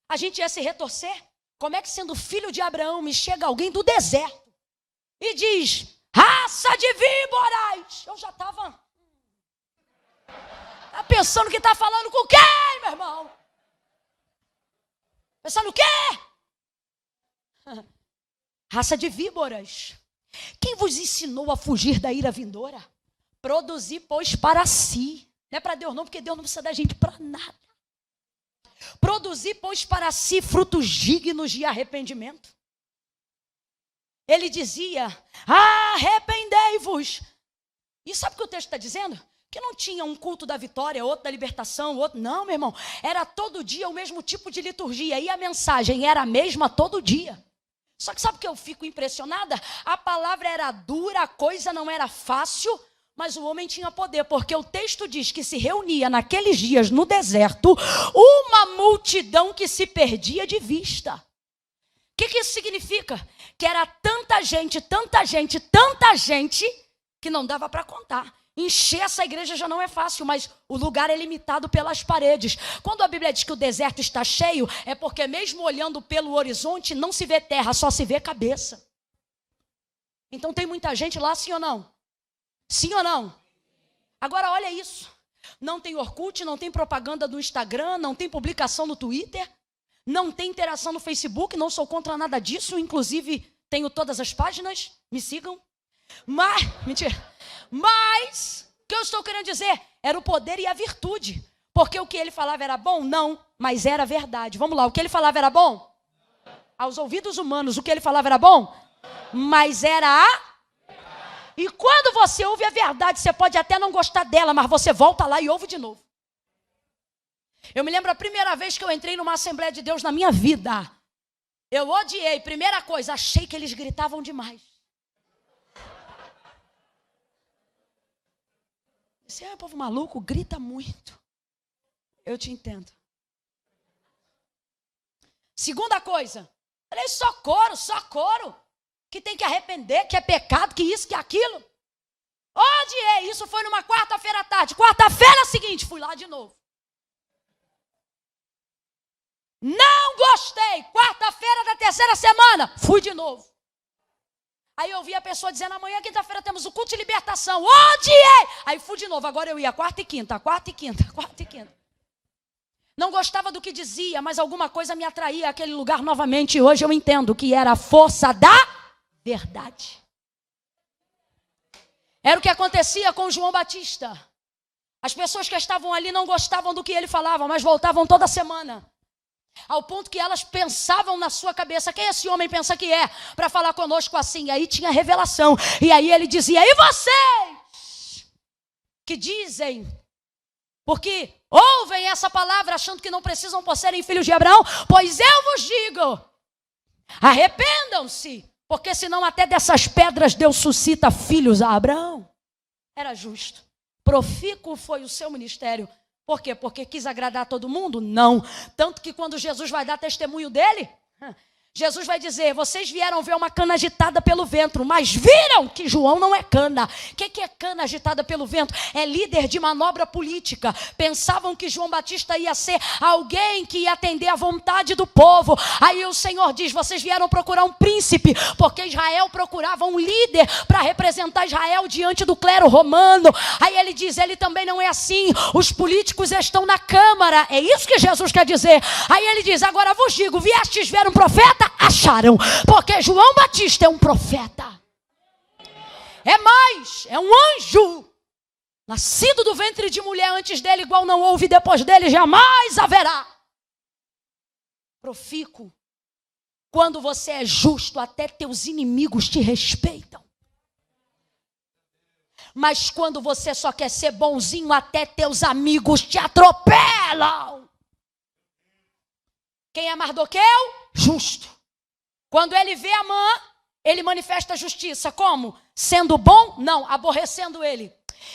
[SPEAKER 1] A gente ia se retorcer. Como é que, sendo filho de Abraão, me chega alguém do deserto e diz: raça de víboras? Eu já estava pensando que está falando com quem, meu irmão? Pensando o quê? Raça de víboras. Quem vos ensinou a fugir da ira vindoura? Produzir, pois, para si. Não é para Deus não, porque Deus não precisa da gente para nada. Produzir, pois, para si frutos dignos de arrependimento. Ele dizia: arrependei-vos. E sabe o que o texto está dizendo? Que não tinha um culto da vitória, outro da libertação, outro. Não, meu irmão. Era todo dia o mesmo tipo de liturgia. E a mensagem era a mesma todo dia. Só que sabe o que eu fico impressionada? A palavra era dura, a coisa não era fácil, mas o homem tinha poder, porque o texto diz que se reunia naqueles dias no deserto uma multidão que se perdia de vista. O que isso significa? Que era tanta gente, que não dava para contar. Encher essa igreja já não é fácil, mas o lugar é limitado pelas paredes. Quando a Bíblia diz que o deserto está cheio, é porque mesmo olhando pelo horizonte, não se vê terra, só se vê cabeça. Então tem muita gente lá, sim ou não? Sim ou não? Agora olha isso. Não tem Orkut, não tem propaganda no Instagram, não tem publicação no Twitter, não tem interação no Facebook, não sou contra nada disso, inclusive tenho todas as páginas, me sigam. Mas, o que eu estou querendo dizer? Era o poder e a virtude. Porque o que ele falava era bom? Não, mas era verdade. Vamos lá, o que ele falava era bom? Aos ouvidos humanos, o que ele falava era bom? Mas era a... E quando você ouve a verdade, você pode até não gostar dela, mas você volta lá e ouve de novo. Eu me lembro a primeira vez que eu entrei numa Assembleia de Deus na minha vida. Eu odiei, primeira coisa, achei que eles gritavam demais. Você é um povo maluco, grita muito. Eu te entendo. Segunda coisa, falei, só coro. Que tem que arrepender, que é pecado, que isso, que aquilo. Odiei, isso foi numa quarta-feira à tarde. Quarta-feira seguinte, fui lá de novo. Não gostei. Quarta-feira da terceira semana, fui de novo. Aí eu vi a pessoa dizendo, amanhã, quinta-feira, temos o culto de libertação. Odiei! Aí fui de novo, agora eu ia quarta e quinta. Não gostava do que dizia, mas alguma coisa me atraía àquele lugar novamente. E hoje eu entendo que era a força da verdade. Era o que acontecia com João Batista. As pessoas que estavam ali não gostavam do que ele falava, mas voltavam toda semana. Ao ponto que elas pensavam na sua cabeça, quem esse homem pensa que é, para falar conosco assim? E aí tinha revelação, e aí ele dizia, e vocês que dizem, porque ouvem essa palavra achando que não precisam por serem filhos de Abraão, pois eu vos digo, arrependam-se, porque senão até dessas pedras Deus suscita filhos a Abraão. Era justo, profícuo foi o seu ministério. Por quê? Porque quis agradar todo mundo? Não. Tanto que quando Jesus vai dar testemunho dele, Jesus vai dizer, vocês vieram ver uma cana agitada pelo vento, mas viram que João não é cana. O que é cana agitada pelo vento? É líder de manobra política. Pensavam que João Batista ia ser alguém que ia atender à vontade do povo. Aí o Senhor diz, vocês vieram procurar um príncipe, porque Israel procurava um líder para representar Israel diante do clero romano. Aí ele diz, ele também não é assim. Os políticos estão na Câmara. É isso que Jesus quer dizer. Aí ele diz, agora vos digo, viestes ver um profeta? Acharam, porque João Batista é um profeta. É mais, é um anjo. Nascido do ventre de mulher, antes dele igual não houve, depois dele jamais haverá. Profícuo. Quando você é justo, até teus inimigos te respeitam. Mas quando você só quer ser bonzinho, até teus amigos te atropelam. Quem é Mardoqueu? Justo. Quando ele vê Amã, ele manifesta justiça. Como? Sendo bom? Não, aborrecendo ele.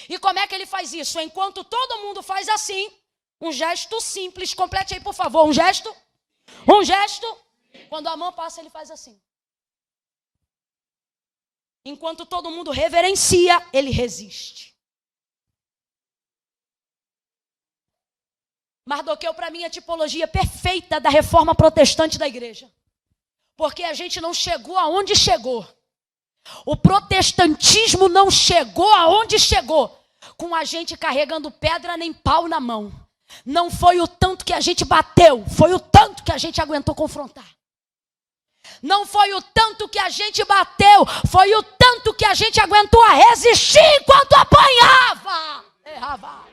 [SPEAKER 1] E como é que ele faz isso? Enquanto todo mundo faz assim, um gesto simples, complete aí por favor, um gesto. Quando Amã passa, ele faz assim. Enquanto todo mundo reverencia, ele resiste. Mardoqueu para mim é a tipologia perfeita da reforma protestante da igreja. Porque a gente não chegou aonde chegou. O protestantismo não chegou aonde chegou com a gente carregando pedra nem pau na mão. Não foi o tanto que a gente bateu, foi o tanto que a gente aguentou confrontar. Não foi o tanto que a gente bateu, foi o tanto que a gente aguentou a resistir enquanto apanhava. Errava.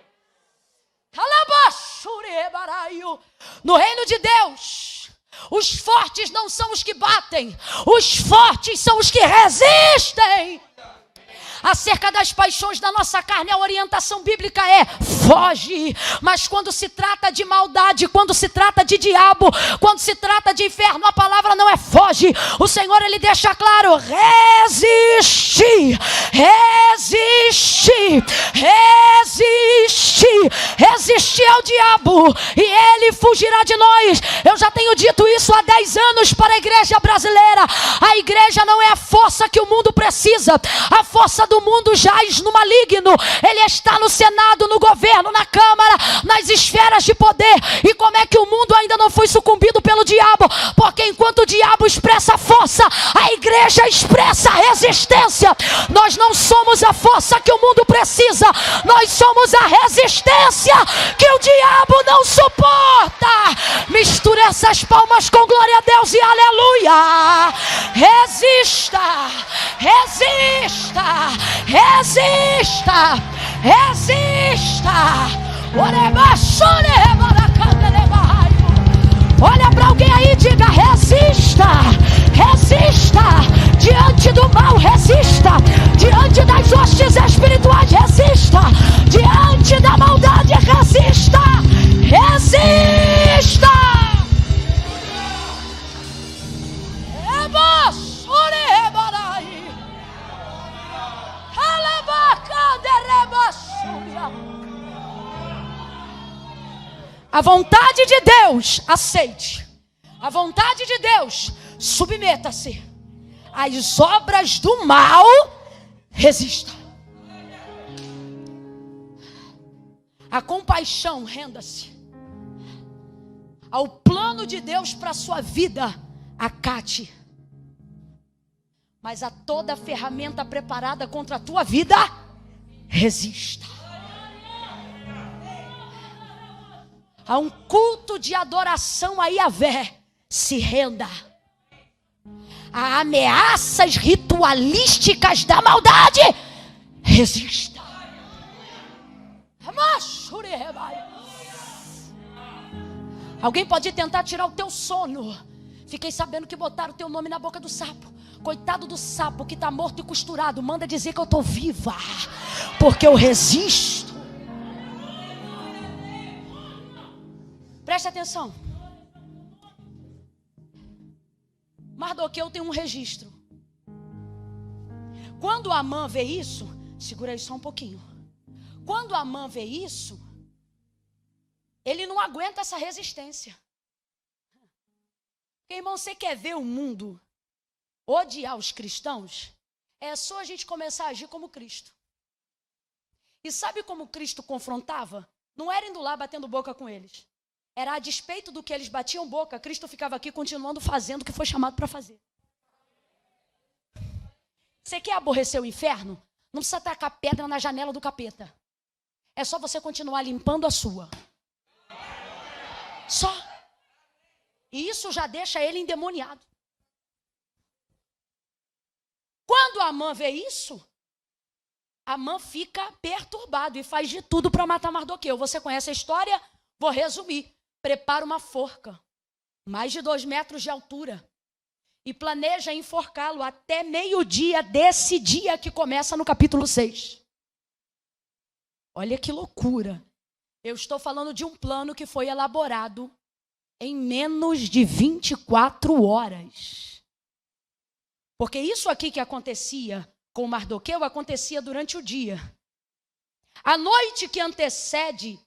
[SPEAKER 1] No reino de Deus, os fortes não são os que batem, os fortes são os que resistem. Acerca das paixões da nossa carne, a orientação bíblica é: foge. Mas quando se trata de maldade, quando se trata de diabo, quando se trata de inferno, a palavra não é foge. O Senhor, Ele deixa claro: resiste, resiste, resiste, resiste ao diabo e ele fugirá de nós. Eu já tenho dito isso há 10 anos para a igreja brasileira. A igreja não é a força que o mundo precisa. A força do mundo jaz no maligno. Ele está no Senado, no governo, na Câmara, nas esferas de poder. E como é que o mundo ainda não foi sucumbido pelo diabo? Porque enquanto o diabo expressa força, a igreja expressa resistência. Nós não somos a força que o mundo precisa. Nós somos a resistência que o diabo não suporta. Mistura essas palmas com glória a Deus e aleluia. Resista, resista, resista, resista. Olha para alguém aí e diga: resista, resista. Diante do mal, resista. Diante das hostes espirituais, resista. Diante da maldade, resista. Resista. A vontade de Deus, aceite. A vontade de Deus, submeta-se. As obras do mal, resista. A compaixão, renda-se. Ao plano de Deus para a sua vida, acate. Mas a toda ferramenta preparada contra a tua vida, resista. Há um culto de adoração a Yahvé, se renda. Há ameaças ritualísticas da maldade, resista. Alguém pode tentar tirar o teu sono. Fiquei sabendo que botaram o teu nome na boca do sapo. Coitado do sapo que está morto e costurado. Manda dizer que eu estou viva, porque eu resisto. Preste atenção. Mardoqueu tem um registro. Quando Amã vê isso, segura aí só um pouquinho. Quando Amã vê isso, ele não aguenta essa resistência. Porque, irmão, você quer ver o mundo odiar os cristãos? É só a gente começar a agir como Cristo. E sabe como Cristo confrontava? Não era indo lá batendo boca com eles. Era a despeito do que eles batiam boca, Cristo ficava aqui continuando fazendo o que foi chamado para fazer. Você quer aborrecer o inferno? Não precisa tacar pedra na janela do capeta. É só você continuar limpando a sua. Só. E isso já deixa ele endemoniado. Quando Amã vê isso, Amã fica perturbado e faz de tudo para matar Mardoqueu. Você conhece a história? Vou resumir. Prepara uma forca, mais de 2 metros de altura, e planeja enforcá-lo até meio-dia desse dia que começa no capítulo 6. Olha que loucura. Eu estou falando de um plano que foi elaborado em menos de 24 horas. Porque isso aqui que acontecia com Mardoqueu acontecia durante o dia. A noite que antecede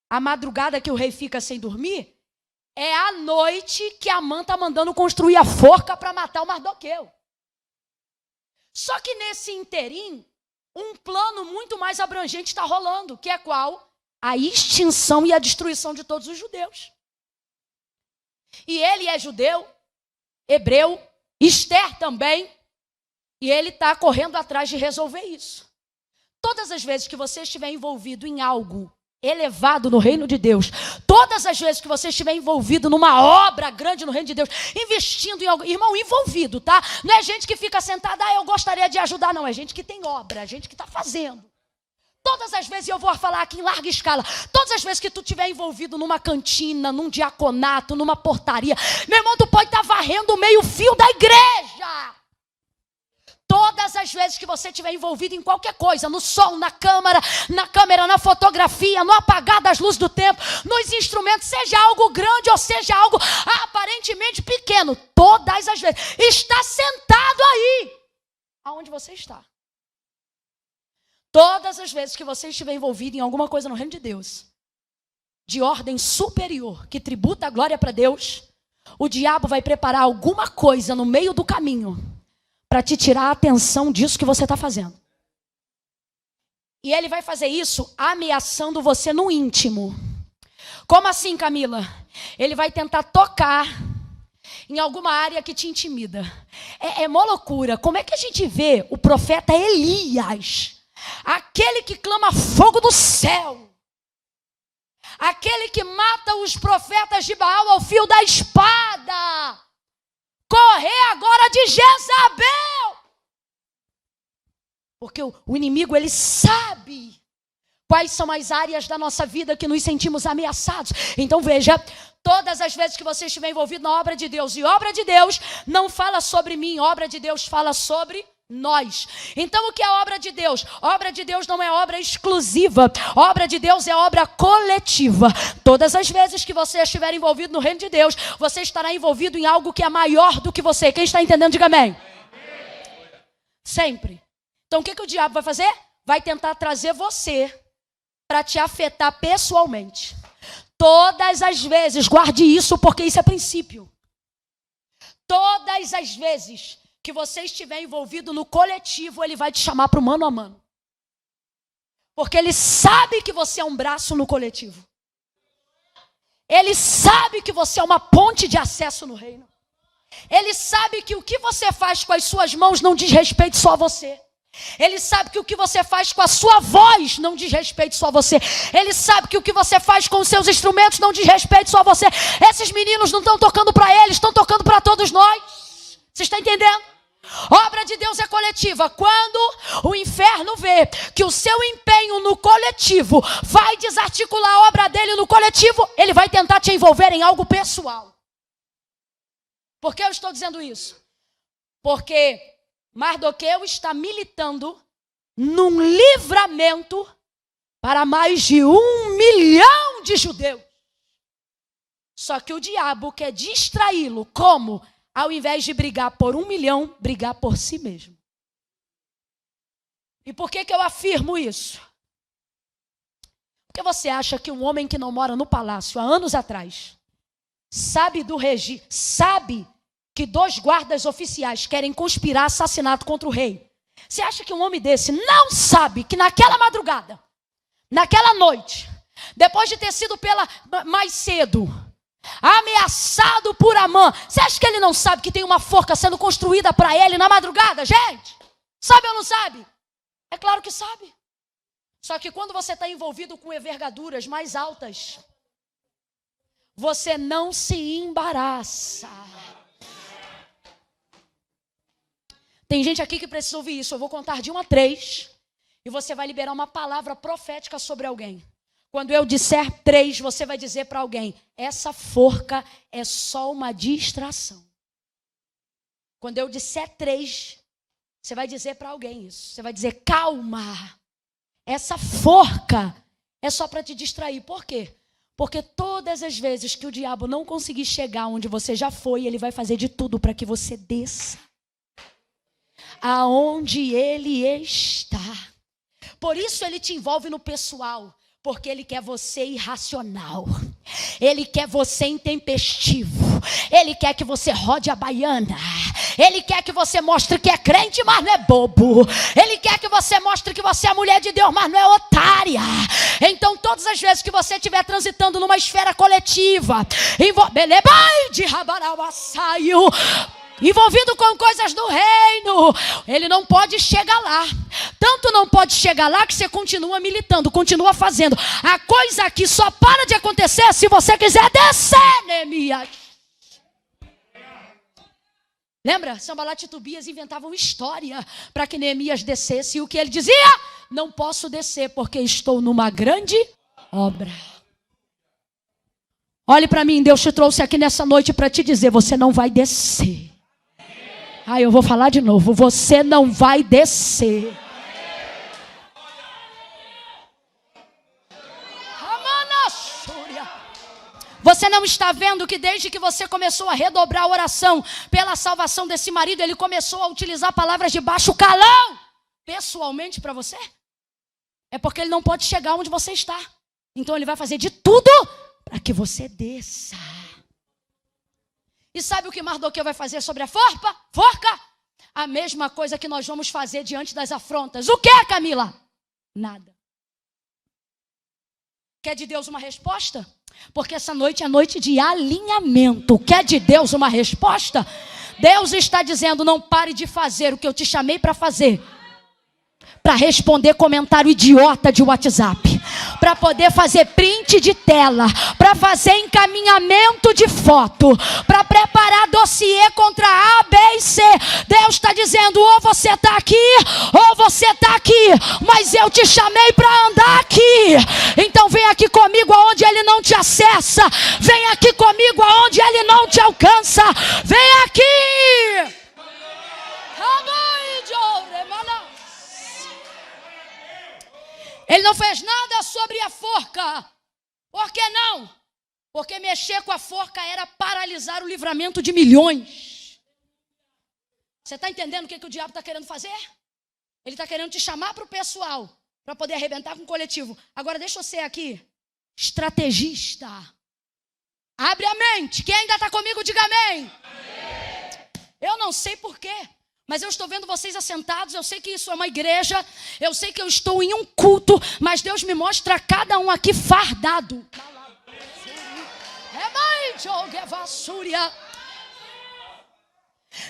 [SPEAKER 1] a madrugada que o rei fica sem dormir, é a noite que Amã está mandando construir a forca para matar o Mardoqueu. Só que nesse interim, um plano muito mais abrangente está rolando, que é qual? A extinção e a destruição de todos os judeus. E ele é judeu, hebreu, Esther também, e ele está correndo atrás de resolver isso. Todas as vezes que você estiver envolvido em algo elevado no reino de Deus, todas as vezes que você estiver envolvido numa obra grande no reino de Deus, investindo em algo, irmão, envolvido, tá? Não é gente que fica sentada, eu gostaria de ajudar, não, é gente que tem obra, é gente que está fazendo. Todas as vezes, eu vou falar aqui em larga escala, todas as vezes que tu estiver envolvido numa cantina, num diaconato, numa portaria, meu irmão, tu pode estar varrendo o meio-fio da igreja. Todas as vezes que você estiver envolvido em qualquer coisa, no som, na câmera, na fotografia, no apagar das luzes do tempo, nos instrumentos, seja algo grande ou seja algo aparentemente pequeno, todas as vezes, está sentado aí, aonde você está. Todas as vezes que você estiver envolvido em alguma coisa no reino de Deus, de ordem superior, que tributa a glória para Deus, o diabo vai preparar alguma coisa no meio do caminho para te tirar a atenção disso que você está fazendo. E ele vai fazer isso ameaçando você no íntimo. Como assim, Camila? Ele vai tentar tocar em alguma área que te intimida. É uma loucura. Como é que a gente vê o profeta Elias, aquele que clama fogo do céu, aquele que mata os profetas de Baal ao fio da espada, correr agora de Jezabel? Porque o inimigo, ele sabe quais são as áreas da nossa vida que nos sentimos ameaçados. Então veja, todas as vezes que você estiver envolvido na obra de Deus, e obra de Deus não fala sobre mim, obra de Deus fala sobre nós. Então o que é obra de Deus? Obra de Deus não é obra exclusiva. Obra de Deus é obra coletiva. Todas as vezes que você estiver envolvido no reino de Deus, você estará envolvido em algo que é maior do que você. Quem está entendendo, diga amém. Sempre. Então o que o diabo vai fazer? Vai tentar trazer você para te afetar pessoalmente. Todas as vezes, guarde isso, porque isso é princípio. Todas as vezes que você estiver envolvido no coletivo, ele vai te chamar para o mano a mano. Porque ele sabe que você é um braço no coletivo. Ele sabe que você é uma ponte de acesso no reino. Ele sabe que o que você faz com as suas mãos não diz respeito só a você. Ele sabe que o que você faz com a sua voz não diz respeito só a você. Ele sabe que o que você faz com os seus instrumentos não diz respeito só a você. Esses meninos não estão tocando para eles, estão tocando para todos nós. Você está entendendo? Obra de Deus é coletiva. Quando o inferno vê que o seu empenho no coletivo vai desarticular a obra dele no coletivo, ele vai tentar te envolver em algo pessoal. Por que eu estou dizendo isso? Porque Mardoqueu está militando num livramento para mais de 1 milhão de judeus. Só que o diabo quer distraí-lo. Como? Ao invés de brigar por 1 milhão, brigar por si mesmo. E por que eu afirmo isso? Porque você acha que um homem que não mora no palácio há anos atrás, sabe que 2 guardas oficiais querem conspirar assassinato contra o rei? Você acha que um homem desse não sabe que naquela madrugada, naquela noite, depois de ter sido mais cedo ameaçado por Amã, você acha que ele não sabe que tem uma forca sendo construída para ele na madrugada, gente? Sabe ou não sabe? É claro que sabe. Só que quando você está envolvido com envergaduras mais altas, você não se embaraça. Tem gente aqui que precisa ouvir isso. Eu vou contar de 1 a 3 e você vai liberar uma palavra profética sobre alguém. Quando eu disser 3, você vai dizer para alguém: essa forca é só uma distração. Quando eu disser 3, você vai dizer para alguém isso. Você vai dizer: calma, essa forca é só para te distrair. Por quê? Porque todas as vezes que o diabo não conseguir chegar onde você já foi, ele vai fazer de tudo para que você desça aonde ele está. Por isso ele te envolve no pessoal, porque ele quer você irracional. Ele quer você intempestivo. Ele quer que você rode a baiana. Ele quer que você mostre que é crente, mas não é bobo. Ele quer que você mostre que você é mulher de Deus, mas não é otária. Então, todas as vezes que você estiver transitando numa esfera coletiva, envolvido com coisas do reino, ele não pode chegar lá. Tanto não pode chegar lá que você continua militando, continua fazendo. A coisa aqui só para de acontecer se você quiser descer, Neemias. Lembra? Sanbalat e Tobias inventavam história para que Neemias descesse. E o que ele dizia? Não posso descer porque estou numa grande obra. Olhe para mim, Deus te trouxe aqui nessa noite para te dizer, você não vai descer. Eu vou falar de novo, você não vai descer. Você não está vendo que desde que você começou a redobrar a oração pela salvação desse marido, ele começou a utilizar palavras de baixo calão, pessoalmente para você? É porque ele não pode chegar onde você está. Então ele vai fazer de tudo para que você desça. E sabe o que Mardoqueu vai fazer sobre a forca? A mesma coisa que nós vamos fazer diante das afrontas. O que, Camila? Nada. Quer de Deus uma resposta? Porque essa noite é noite de alinhamento. Quer de Deus uma resposta? Deus está dizendo, não pare de fazer o que eu te chamei para fazer. Para responder comentário idiota de WhatsApp, para poder fazer print de tela, para fazer encaminhamento de foto, para preparar dossiê contra A, B e C. Deus está dizendo, ou você está aqui, ou você está aqui, mas eu te chamei para andar aqui. Então vem aqui comigo aonde ele não te acessa, vem aqui comigo aonde ele não te alcança, vem aqui. Ele não fez nada sobre a forca. Por que não? Porque mexer com a forca era paralisar o livramento de milhões. Você está entendendo o que o diabo está querendo fazer? Ele está querendo te chamar para o pessoal, para poder arrebentar com o coletivo. Agora deixa eu ser aqui, estrategista. Abre a mente. Quem ainda está comigo, diga amém. Eu não sei por quê. Mas eu estou vendo vocês assentados, eu sei que isso é uma igreja, eu sei que eu estou em um culto, mas Deus me mostra cada um aqui fardado.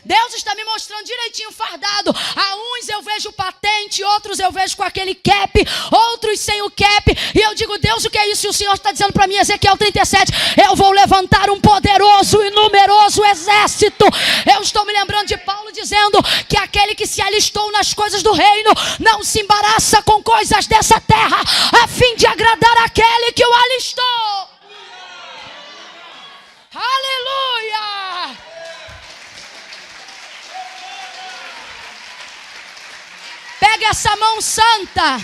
[SPEAKER 1] Deus está me mostrando direitinho fardado. A uns eu vejo patente, outros eu vejo com aquele cap, outros sem o cap. E eu digo, Deus, o que é isso? E o Senhor está dizendo para mim, Ezequiel 37, eu vou levantar um poderoso e numeroso exército. Eu estou me lembrando de Paulo dizendo que aquele que se alistou nas coisas do reino não se embaraça com coisas dessa terra, a fim de agradar aquele que o alistou. Aleluia! Pega essa mão santa,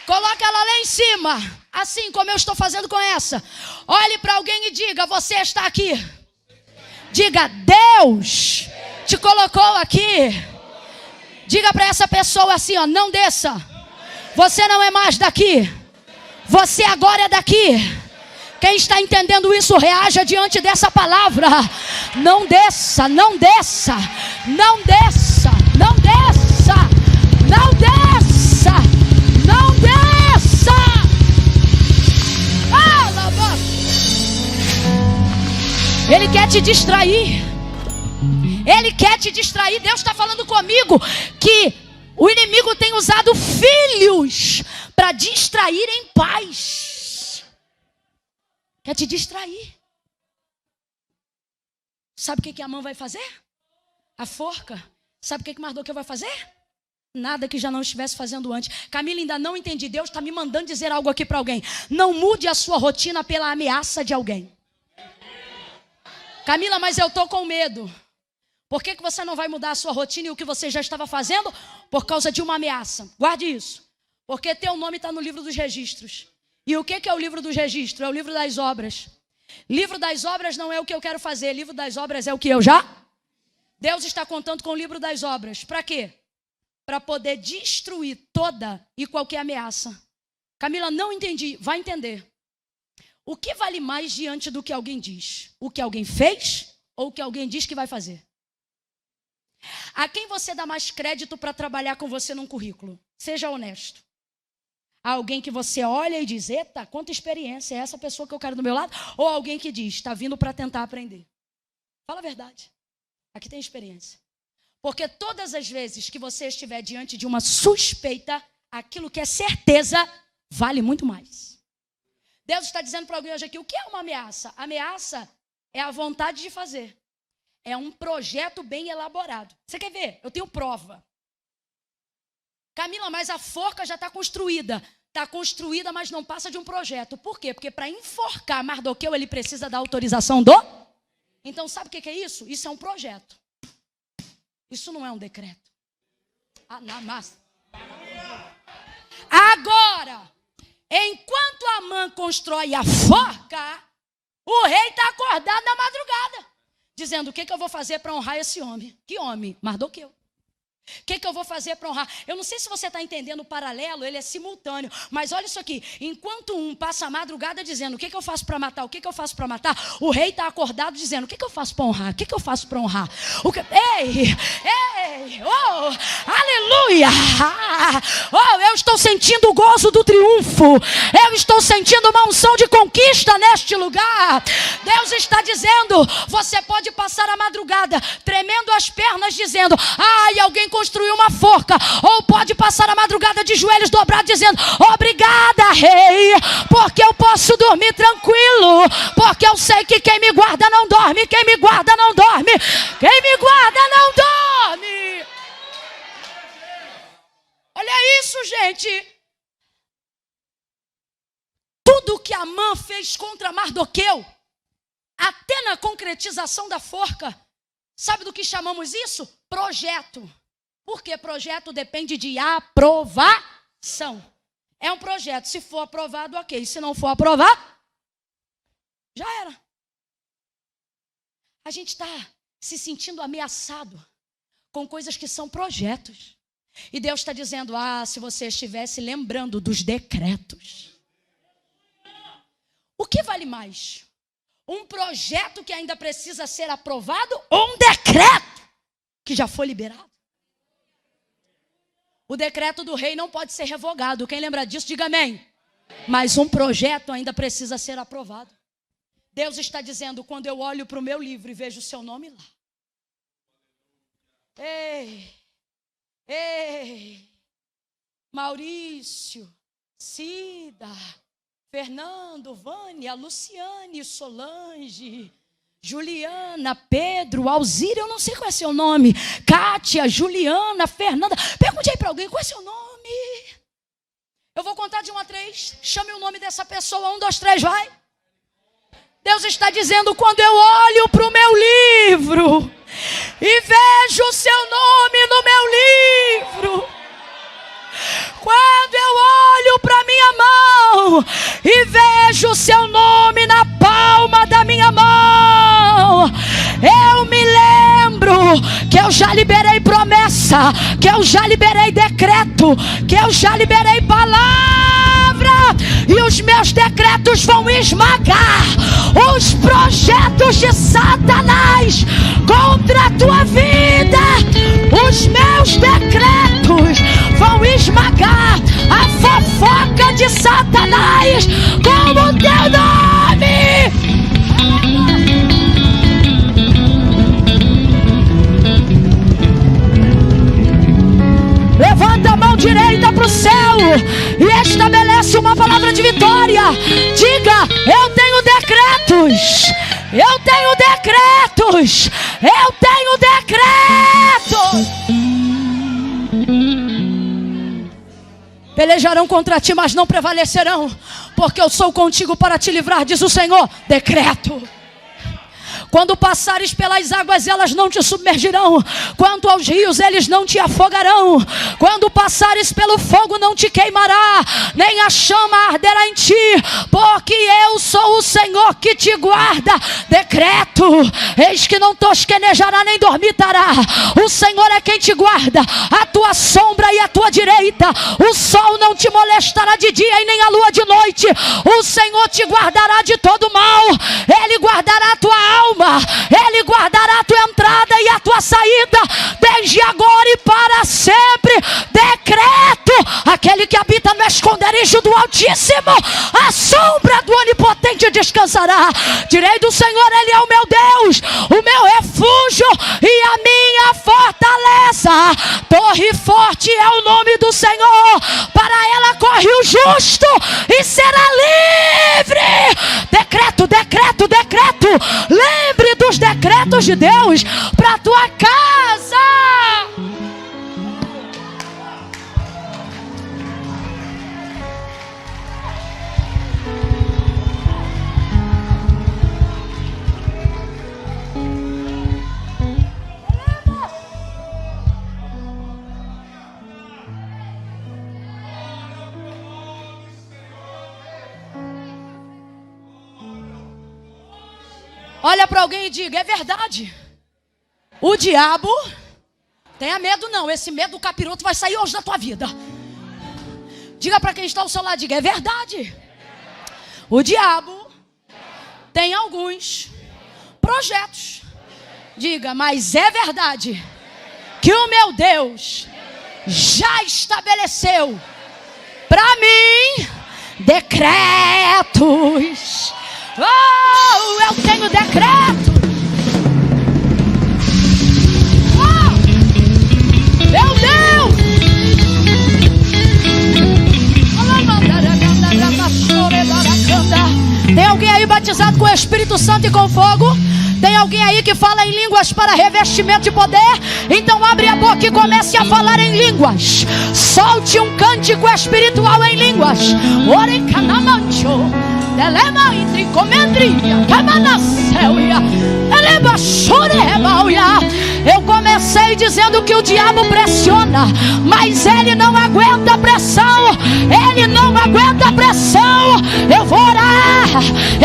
[SPEAKER 1] coloca ela lá em cima, assim como eu estou fazendo com essa. Olhe para alguém e diga, você está aqui. Diga, Deus te colocou aqui. Diga para essa pessoa assim, ó, não desça. Você não é mais daqui. Você agora é daqui. Quem está entendendo isso, reaja diante dessa palavra. Não desça, não desça, não desça, não desça. Não desça! Não desça! Ele quer te distrair. Ele quer te distrair. Deus está falando comigo que o inimigo tem usado filhos para distraírem pais. Quer te distrair. Sabe o que a mão vai fazer? A forca. Sabe o que Mardoqueu vai fazer? Nada que já não estivesse fazendo antes. Camila, ainda não entendi. Deus está me mandando dizer algo aqui para alguém. Não mude a sua rotina pela ameaça de alguém. Camila, mas eu estou com medo. Por que você não vai mudar a sua rotina e o que você já estava fazendo? Por causa de uma ameaça. Guarde isso. Porque teu nome está no livro dos registros. E o que é o livro dos registros? É o livro das obras. Livro das obras não é o que eu quero fazer. Livro das obras é o que eu já... Deus está contando com o livro das obras. Para quê? Para poder destruir toda e qualquer ameaça. Camila, não entendi. Vai entender. O que vale mais diante do que alguém diz? O que alguém fez ou o que alguém diz que vai fazer? A quem você dá mais crédito para trabalhar com você num currículo? Seja honesto. Alguém que você olha e diz, eita, quanta experiência, é essa pessoa que eu quero do meu lado? Ou alguém que diz, está vindo para tentar aprender? Fala a verdade. Aqui tem experiência. Porque todas as vezes que você estiver diante de uma suspeita, aquilo que é certeza vale muito mais. Deus está dizendo para alguém hoje aqui, o que é uma ameaça? Ameaça é a vontade de fazer. É um projeto bem elaborado. Você quer ver? Eu tenho prova. Camila, mas a forca já está construída. Está construída, mas não passa de um projeto. Por quê? Porque para enforcar Mardoqueu, ele precisa da autorização do... Então, sabe o que é isso? Isso é um projeto. Isso não é um decreto. Agora, enquanto Amã constrói a forca, o rei está acordado na madrugada, dizendo, o que eu vou fazer para honrar esse homem? Que homem? Mardoqueu. O que eu vou fazer para honrar? Eu não sei se você está entendendo o paralelo, ele é simultâneo. Mas olha isso aqui. Enquanto um passa a madrugada dizendo, o que eu faço para matar? O que eu faço para matar? O rei está acordado dizendo, o que eu faço para honrar? O que eu faço para honrar? Ei, oh, aleluia. Oh, eu estou sentindo o gozo do triunfo. Eu estou sentindo uma unção de conquista neste lugar. Deus está dizendo, você pode passar a madrugada tremendo as pernas dizendo, ai, alguém construiu uma forca, ou pode passar a madrugada de joelhos dobrados dizendo, obrigada, rei, porque eu posso dormir tranquilo, porque eu sei que quem me guarda não dorme, quem me guarda não dorme, quem me guarda não dorme. Olha isso, gente. Tudo que Amã fez contra Mardoqueu, até na concretização da forca, sabe do que chamamos isso? Projeto. Porque projeto depende de aprovação. É um projeto. Se for aprovado, ok. Se não for aprovado, já era. A gente está se sentindo ameaçado com coisas que são projetos. E Deus está dizendo, se você estivesse lembrando dos decretos. O que vale mais? Um projeto que ainda precisa ser aprovado ou um decreto que já foi liberado? O decreto do rei não pode ser revogado. Quem lembra disso, diga amém. Mas um projeto ainda precisa ser aprovado. Deus está dizendo, quando eu olho para o meu livro e vejo o seu nome lá. Ei, Maurício, Cida, Fernando, Vânia, Luciane, Solange, Juliana, Pedro, Alzira, eu não sei qual é seu nome. Kátia, Juliana, Fernanda. Pergunte aí para alguém, qual é seu nome? Eu vou contar de 1 a 3. Chame o nome dessa pessoa. 1, 2, 3, vai. Deus está dizendo, quando eu olho para o meu livro e vejo o seu nome no meu livro, quando eu olho para minha mão e vejo o seu nome na palma da minha mão, eu me lembro que eu já liberei promessa, que eu já liberei decreto, que eu já liberei palavra, e os meus decretos vão esmagar os projetos de Satanás contra a tua vida. Os meus decretos vão esmagar a fofoca de Satanás com o teu nome. Levanta a mão direita para o céu e estabelece uma palavra de vitória. Diga, eu tenho decretos. Eu tenho decretos. Eu tenho decretos. Pelejarão contra ti, mas não prevalecerão, porque eu sou contigo para te livrar, diz o Senhor. Decreto. Quando passares pelas águas, elas não te submergirão. Quanto aos rios, eles não te afogarão. Quando passares pelo fogo, não te queimará, nem a chama arderá em ti, porque eu sou o Senhor que te guarda. Decreto: eis que não tosquenejará nem dormitará. O Senhor é quem te guarda, a tua sombra e a tua direita. O sol não te molestará de dia e nem a lua de noite. O Senhor te guardará de todo mal. Ele guardará a tua alma, Ele guardará a tua entrada e a tua saída, desde agora e para sempre. Decreto: aquele que habita no esconderijo do Altíssimo, a sombra do Onipotente descansará. Direi do Senhor: Ele é o meu Deus, o meu refúgio e a minha fortaleza. Torre forte é o nome do Senhor, para ela corre o justo e será livre. Decreto, decreto, decreto. Lembre dos decretos de Deus para a tua casa. Olha para alguém e diga: é verdade. O diabo, tenha medo não, esse medo do capiroto vai sair hoje da tua vida. Diga para quem está ao seu lado, diga: é verdade. O diabo tem alguns projetos. Diga: mas é verdade que o meu Deus já estabeleceu para mim decretos. Oh, eu tenho decreto. Oh, meu Deus. Tem alguém aí batizado com o Espírito Santo e com fogo? Tem alguém aí que fala em línguas para revestimento de poder? Então abre a boca e comece a falar em línguas. Solte um cântico espiritual em línguas. Ore canamancho. Elema entre comendria, camanacéuia, eleba chorebauia. Eu comecei dizendo que o diabo pressiona, mas ele não aguenta a pressão. Ele não aguenta a pressão. Eu vou orar,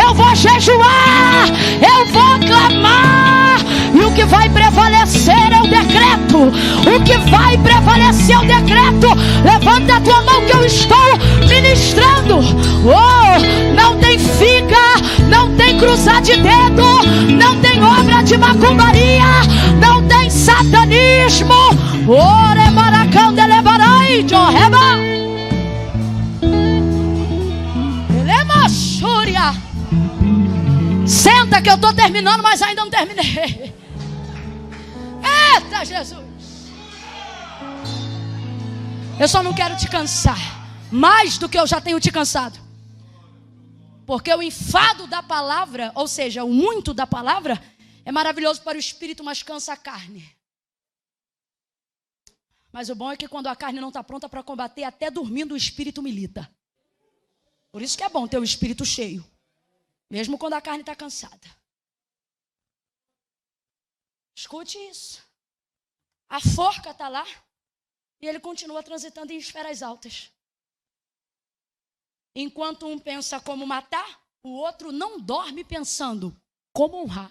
[SPEAKER 1] eu vou jejuar, eu vou clamar. E o que vai prevalecer é o decreto. O que vai prevalecer é o decreto. Levanta a tua mão que eu estou ministrando. Oh, não tem figa, não tem cruzar de dedo, não tem obra de macumbaria, não tem satanismo. Ore maracanda levarai jorreba. Elema chúria. Senta que eu estou terminando, mas ainda não terminei. Eita Jesus. Eu só não quero te cansar mais do que eu já tenho te cansado. Porque o enfado da palavra, ou seja, o muito da palavra, é maravilhoso para o espírito, mas cansa a carne. Mas o bom é que quando a carne não está pronta para combater, até dormindo o espírito milita. Por isso que é bom ter o espírito cheio, mesmo quando a carne está cansada. Escute isso. A forca está lá e ele continua transitando em esferas altas. Enquanto um pensa como matar, o outro não dorme pensando como honrar.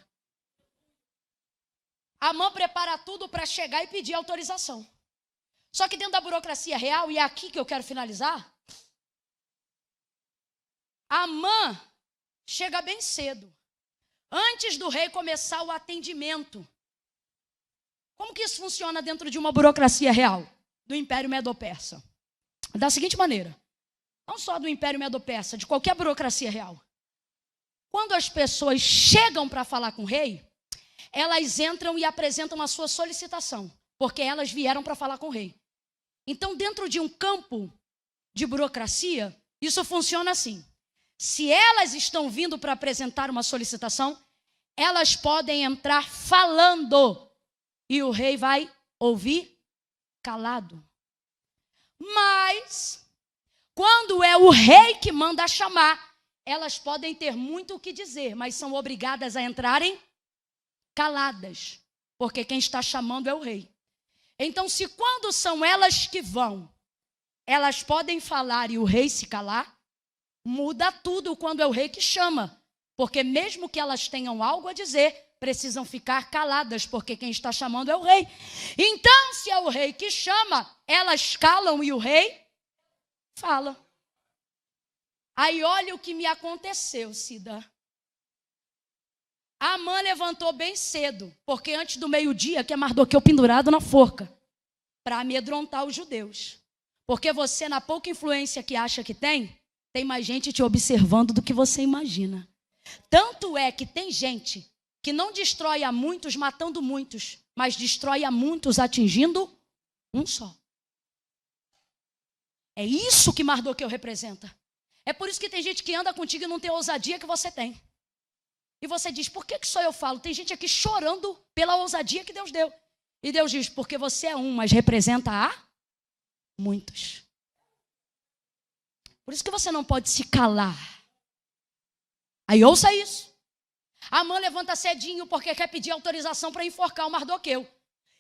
[SPEAKER 1] Amã prepara tudo para chegar e pedir autorização. Só que dentro da burocracia real, e é aqui que eu quero finalizar, Amã chega bem cedo, antes do rei começar o atendimento. Como que isso funciona dentro de uma burocracia real do Império Medo-Persa? Da seguinte maneira. Não só do Império Medo-Persa, de qualquer burocracia real. Quando as pessoas chegam para falar com o rei, elas entram e apresentam a sua solicitação, porque elas vieram para falar com o rei. Então, dentro de um campo de burocracia, isso funciona assim. Se elas estão vindo para apresentar uma solicitação, elas podem entrar falando e o rei vai ouvir calado. Mas quando é o rei que manda chamar, elas podem ter muito o que dizer, mas são obrigadas a entrarem caladas, porque quem está chamando é o rei. Então, se quando são elas que vão, elas podem falar e o rei se calar, muda tudo quando é o rei que chama. Porque mesmo que elas tenham algo a dizer, precisam ficar caladas, porque quem está chamando é o rei. Então, se é o rei que chama, elas calam e o rei fala. Aí olha o que me aconteceu, Cida. A Amã levantou bem cedo, porque antes do meio-dia, que é Mardoqueu pendurado na forca, para amedrontar os judeus. Porque você, na pouca influência que acha que tem mais gente te observando do que você imagina. Tanto é que tem gente que não destrói a muitos matando muitos, mas destrói a muitos atingindo um só. É isso que Mardoqueu representa. É por isso que tem gente que anda contigo e não tem a ousadia que você tem. E você diz, por que só eu falo? Tem gente aqui chorando pela ousadia que Deus deu. E Deus diz, porque você é um, mas representa a muitos. Por isso que você não pode se calar. Aí ouça isso. Amã levanta cedinho porque quer pedir autorização para enforcar o Mardoqueu.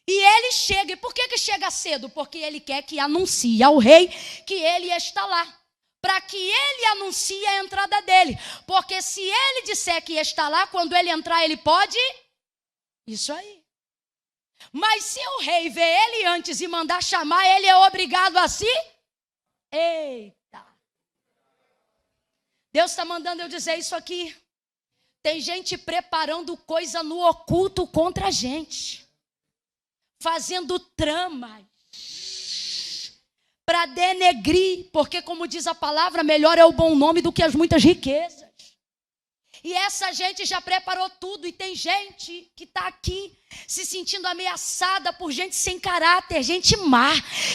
[SPEAKER 1] E ele chega. E por que chega cedo? Porque ele quer que anuncie ao rei que ele está lá. Para que ele anuncie a entrada dele. Porque se ele disser que está lá, quando ele entrar, ele pode... Isso aí. Mas se o rei vê ele antes e mandar chamar, ele é obrigado a si? Eita. Deus está mandando eu dizer isso aqui. Tem gente preparando coisa no oculto contra a gente. Fazendo tramas. Para denegrir. Porque como diz a palavra, melhor é o bom nome do que as muitas riquezas. E essa gente já preparou tudo. E tem gente que está aqui se sentindo ameaçada por gente sem caráter, gente má,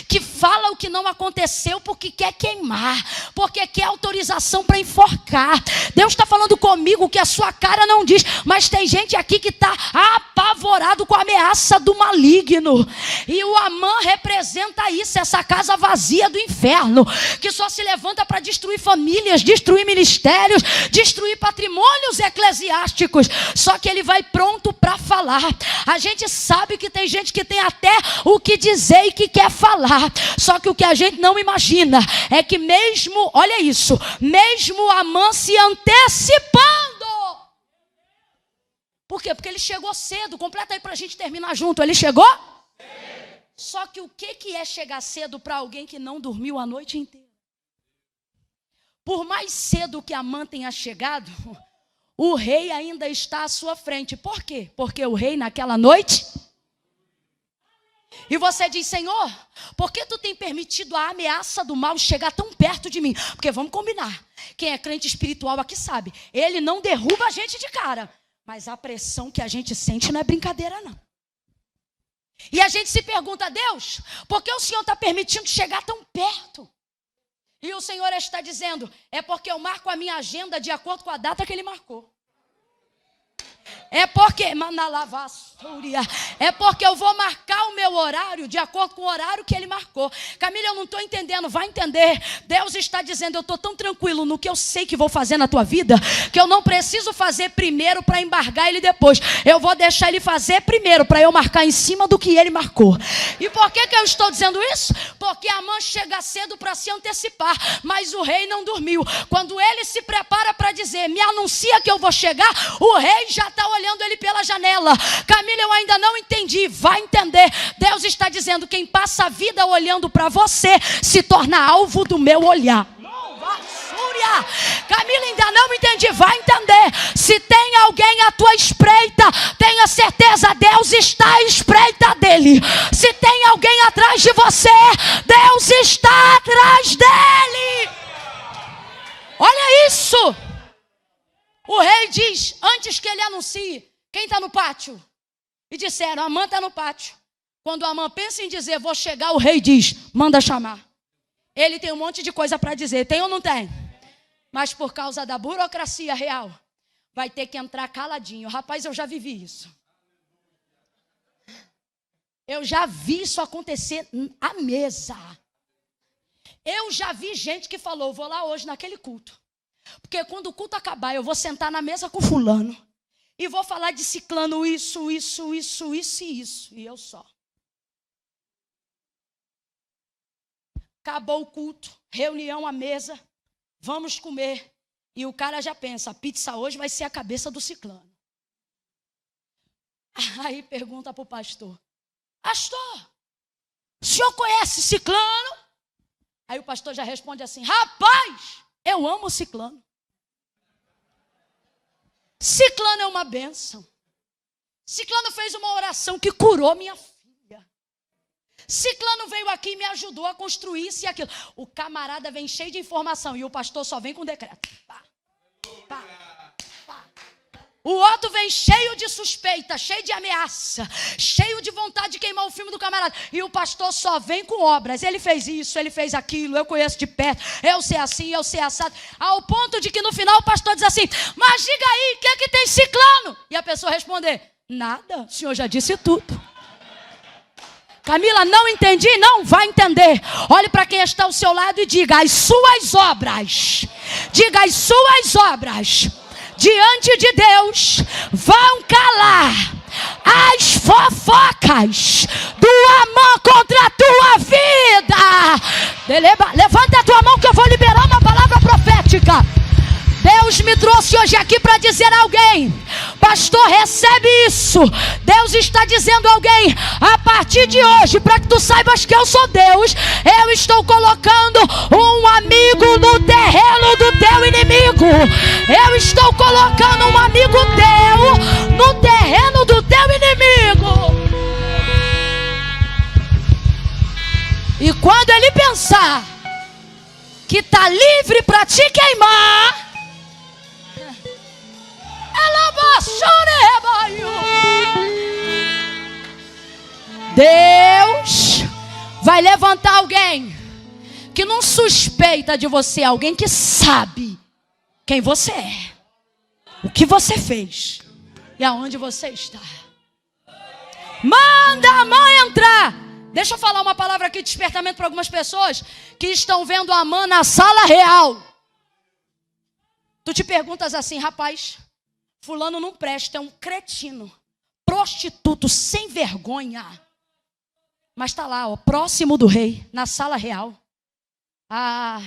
[SPEAKER 1] que fala o que não aconteceu porque quer queimar, porque quer autorização para enforcar. Deus está falando comigo que a sua cara não diz, mas tem gente aqui que está apavorado com a ameaça do maligno. E o Amã representa isso, essa casa vazia do inferno, que só se levanta para destruir famílias, destruir ministérios, destruir patrimônios eclesiásticos. Só que ele vai pronto para falar. A gente sabe que tem gente que tem até o que dizer e que quer falar. Só que o que a gente não imagina é que mesmo, olha isso, mesmo Amã se antecipando. Por quê? Porque ele chegou cedo. Completa aí para a gente terminar junto. Ele chegou? Sim. Só que o que é chegar cedo para alguém que não dormiu a noite inteira? Por mais cedo que Amã tenha chegado, o rei ainda está à sua frente. Por quê? Porque o rei naquela noite... E você diz, Senhor, por que tu tem permitido a ameaça do mal chegar tão perto de mim? Porque vamos combinar. Quem é crente espiritual aqui sabe. Ele não derruba a gente de cara. Mas a pressão que a gente sente não é brincadeira, não. E a gente se pergunta, Deus, por que o Senhor está permitindo chegar tão perto? E o Senhor está dizendo, é porque eu marco a minha agenda de acordo com a data que Ele marcou. É porque eu vou marcar o meu horário de acordo com o horário que ele marcou. Camila, eu não estou entendendo, vai entender. Deus está dizendo, eu estou tão tranquilo no que eu sei que vou fazer na tua vida, que eu não preciso fazer primeiro para embargar ele depois. Eu vou deixar ele fazer primeiro para eu marcar em cima do que ele marcou. E por que eu estou dizendo isso? Porque Amã chega cedo para se antecipar, mas o rei não dormiu. Quando ele se prepara para dizer, me anuncia que eu vou chegar, o rei já está olhando ele pela janela. Camila, eu ainda não entendi. Vai entender. Deus está dizendo, quem passa a vida olhando para você se torna alvo do meu olhar. Camila, ainda não entendi. Vai entender. Se tem alguém à tua espreita, tenha certeza, Deus está à espreita dele. Se tem alguém atrás de você, Deus está atrás dele. Olha isso. O rei diz, antes que ele anuncie, quem está no pátio? E disseram, Amã está no pátio. Quando Amã pensa em dizer, vou chegar, o rei diz, manda chamar. Ele tem um monte de coisa para dizer, tem ou não tem? Mas por causa da burocracia real, vai ter que entrar caladinho. Rapaz, eu já vivi isso. Eu já vi isso acontecer à mesa. Eu já vi gente que falou, vou lá hoje naquele culto. Porque quando o culto acabar, eu vou sentar na mesa com fulano. e vou falar de ciclano isso. E eu só. Acabou o culto, reunião à mesa, vamos comer. E o cara já pensa, a pizza hoje vai ser a cabeça do ciclano. Aí pergunta para o pastor, pastor, o senhor conhece ciclano? Aí o pastor já responde assim, rapaz, eu amo ciclano. Ciclano é uma bênção. Ciclano fez uma oração que curou minha filha. Ciclano veio aqui e me ajudou a construir isso e aquilo. O camarada vem cheio de informação e o pastor só vem com decreto. Pá, pá, pá. O outro vem cheio de suspeita, cheio de ameaça, cheio de vontade de queimar o filme do camarada. E o pastor só vem com obras. Ele fez isso, ele fez aquilo, eu conheço de perto, eu sei assim, eu sei assado. Ao ponto de que no final o pastor diz assim, mas diga aí, o que é que tem ciclano? E a pessoa responder, nada, o senhor já disse tudo. Camila, não entendi? Não, vai entender. Olhe para quem está ao seu lado e diga, as suas obras. Diga, as suas obras diante de Deus vão calar as fofocas do amor contra a tua vida. Levanta a tua mão que eu vou liberar uma palavra profética. Deus me trouxe hoje aqui para dizer a alguém, pastor, recebe isso. Deus está dizendo a alguém, a partir de hoje, para que tu saibas que eu sou Deus, eu estou colocando um amigo no terreno do teu inimigo. Eu estou colocando um amigo teu no terreno do teu inimigo. E quando ele pensar que está livre para te queimar, Deus vai levantar alguém que não suspeita de você, alguém que sabe quem você é, o que você fez e aonde você está. Manda a mãe entrar. Deixa eu falar uma palavra aqui de despertamento para algumas pessoas que estão vendo a mãe na sala real. Tu te perguntas assim, rapaz, fulano não presta, é um cretino, prostituto, sem vergonha. Mas está lá, ó, próximo do rei, na sala real. Ah,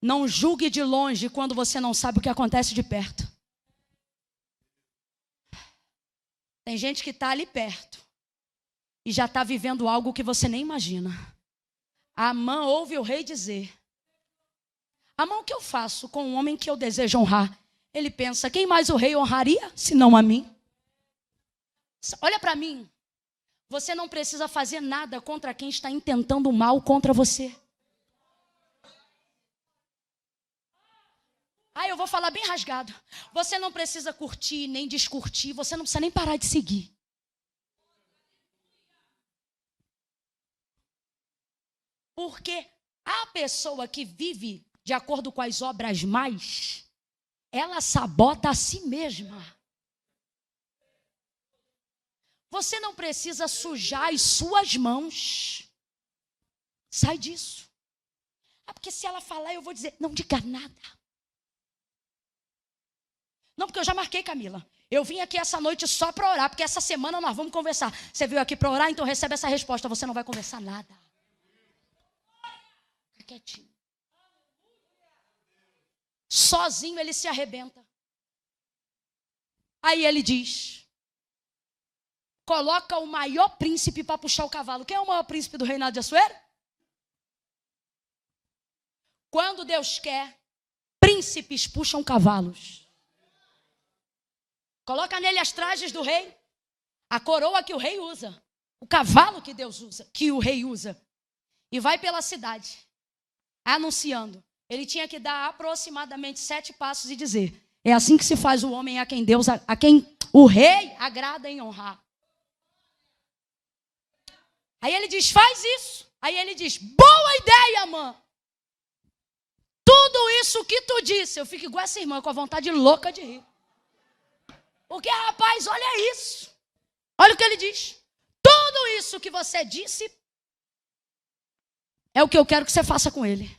[SPEAKER 1] não julgue de longe quando você não sabe o que acontece de perto. Tem gente que está ali perto e já está vivendo algo que você nem imagina. Amã ouve o rei dizer, Amã, o que eu faço com um homem que eu desejo honrar? Ele pensa, quem mais o rei honraria, senão a mim? Olha para mim. Você não precisa fazer nada contra quem está intentando mal contra você. Eu vou falar bem rasgado. Você não precisa curtir, nem descurtir. Você não precisa nem parar de seguir. Porque a pessoa que vive de acordo com as obras mais, ela sabota a si mesma. Você não precisa sujar as suas mãos. Sai disso. Porque se ela falar, eu vou dizer, não diga nada. Não, porque eu já marquei, Camila. Eu vim aqui essa noite só para orar, porque essa semana nós vamos conversar. Você veio aqui para orar, então recebe essa resposta. Você não vai conversar nada. Fica quietinho. Sozinho ele se arrebenta. Aí ele diz, coloca o maior príncipe para puxar o cavalo. Quem é o maior príncipe do reinado de Assuero? Quando Deus quer, príncipes puxam cavalos. Coloca nele as trajes do rei, a coroa que o rei usa, o cavalo que Deus usa, que o rei usa, e vai pela cidade, anunciando. Ele tinha que dar aproximadamente 7 passos e dizer, é assim que se faz o homem a quem Deus, a quem o rei agrada em honrar. Aí ele diz, faz isso. Aí ele diz, boa ideia, mãe. Tudo isso que tu disse, eu fico igual essa irmã, com a vontade louca de rir. Porque, rapaz, olha isso. Olha o que ele diz. Tudo isso que você disse é o que eu quero que você faça com ele.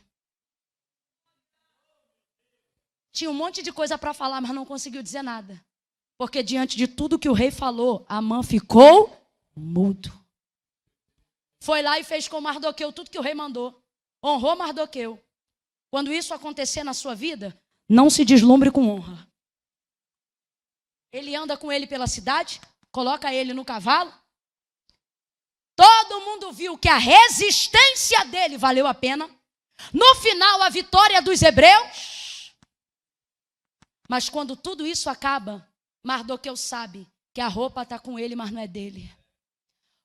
[SPEAKER 1] Tinha um monte de coisa para falar, mas não conseguiu dizer nada. Porque diante de tudo que o rei falou, Amã ficou mudo. Foi lá e fez com Mardoqueu tudo que o rei mandou. Honrou Mardoqueu. Quando isso acontecer na sua vida, não se deslumbre com honra. Ele anda com ele pela cidade, coloca ele no cavalo. Todo mundo viu que a resistência dele valeu a pena. No final, a vitória dos hebreus. Mas quando tudo isso acaba, Mardoqueu sabe que a roupa está com ele, mas não é dele.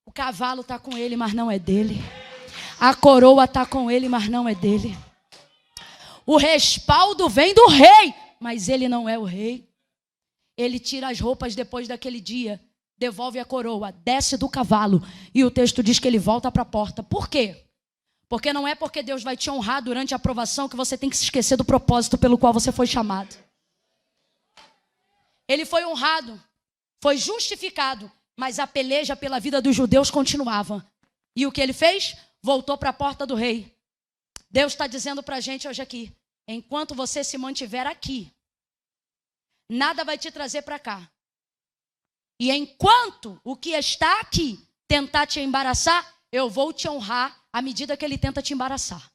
[SPEAKER 1] O cavalo está com ele, mas não é dele. A coroa está com ele, mas não é dele. O respaldo vem do rei, mas ele não é o rei. Ele tira as roupas depois daquele dia, devolve a coroa, desce do cavalo e o texto diz que ele volta para a porta. Por quê? Porque não é porque Deus vai te honrar durante a aprovação que você tem que se esquecer do propósito pelo qual você foi chamado. Ele foi honrado, foi justificado, mas a peleja pela vida dos judeus continuava. E o que ele fez? Voltou para a porta do rei. Deus está dizendo para a gente hoje aqui, enquanto você se mantiver aqui, nada vai te trazer para cá. E enquanto o que está aqui tentar te embaraçar, eu vou te honrar à medida que ele tenta te embaraçar.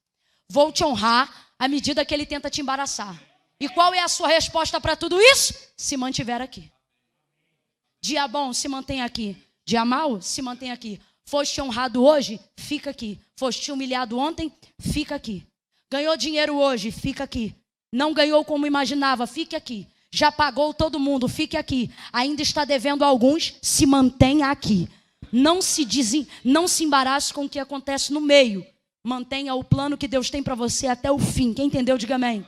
[SPEAKER 1] Vou te honrar à medida que ele tenta te embaraçar. E qual é a sua resposta para tudo isso? Se mantiver aqui. Dia bom, se mantém aqui. Dia mau, se mantém aqui. Foste honrado hoje? Fica aqui. Foste humilhado ontem? Fica aqui. Ganhou dinheiro hoje? Fica aqui. Não ganhou como imaginava? Fique aqui. Já pagou todo mundo? Fique aqui. Ainda está devendo a alguns? Se mantenha aqui. Não se embarace com o que acontece no meio. Mantenha o plano que Deus tem para você até o fim. Quem entendeu, diga amém.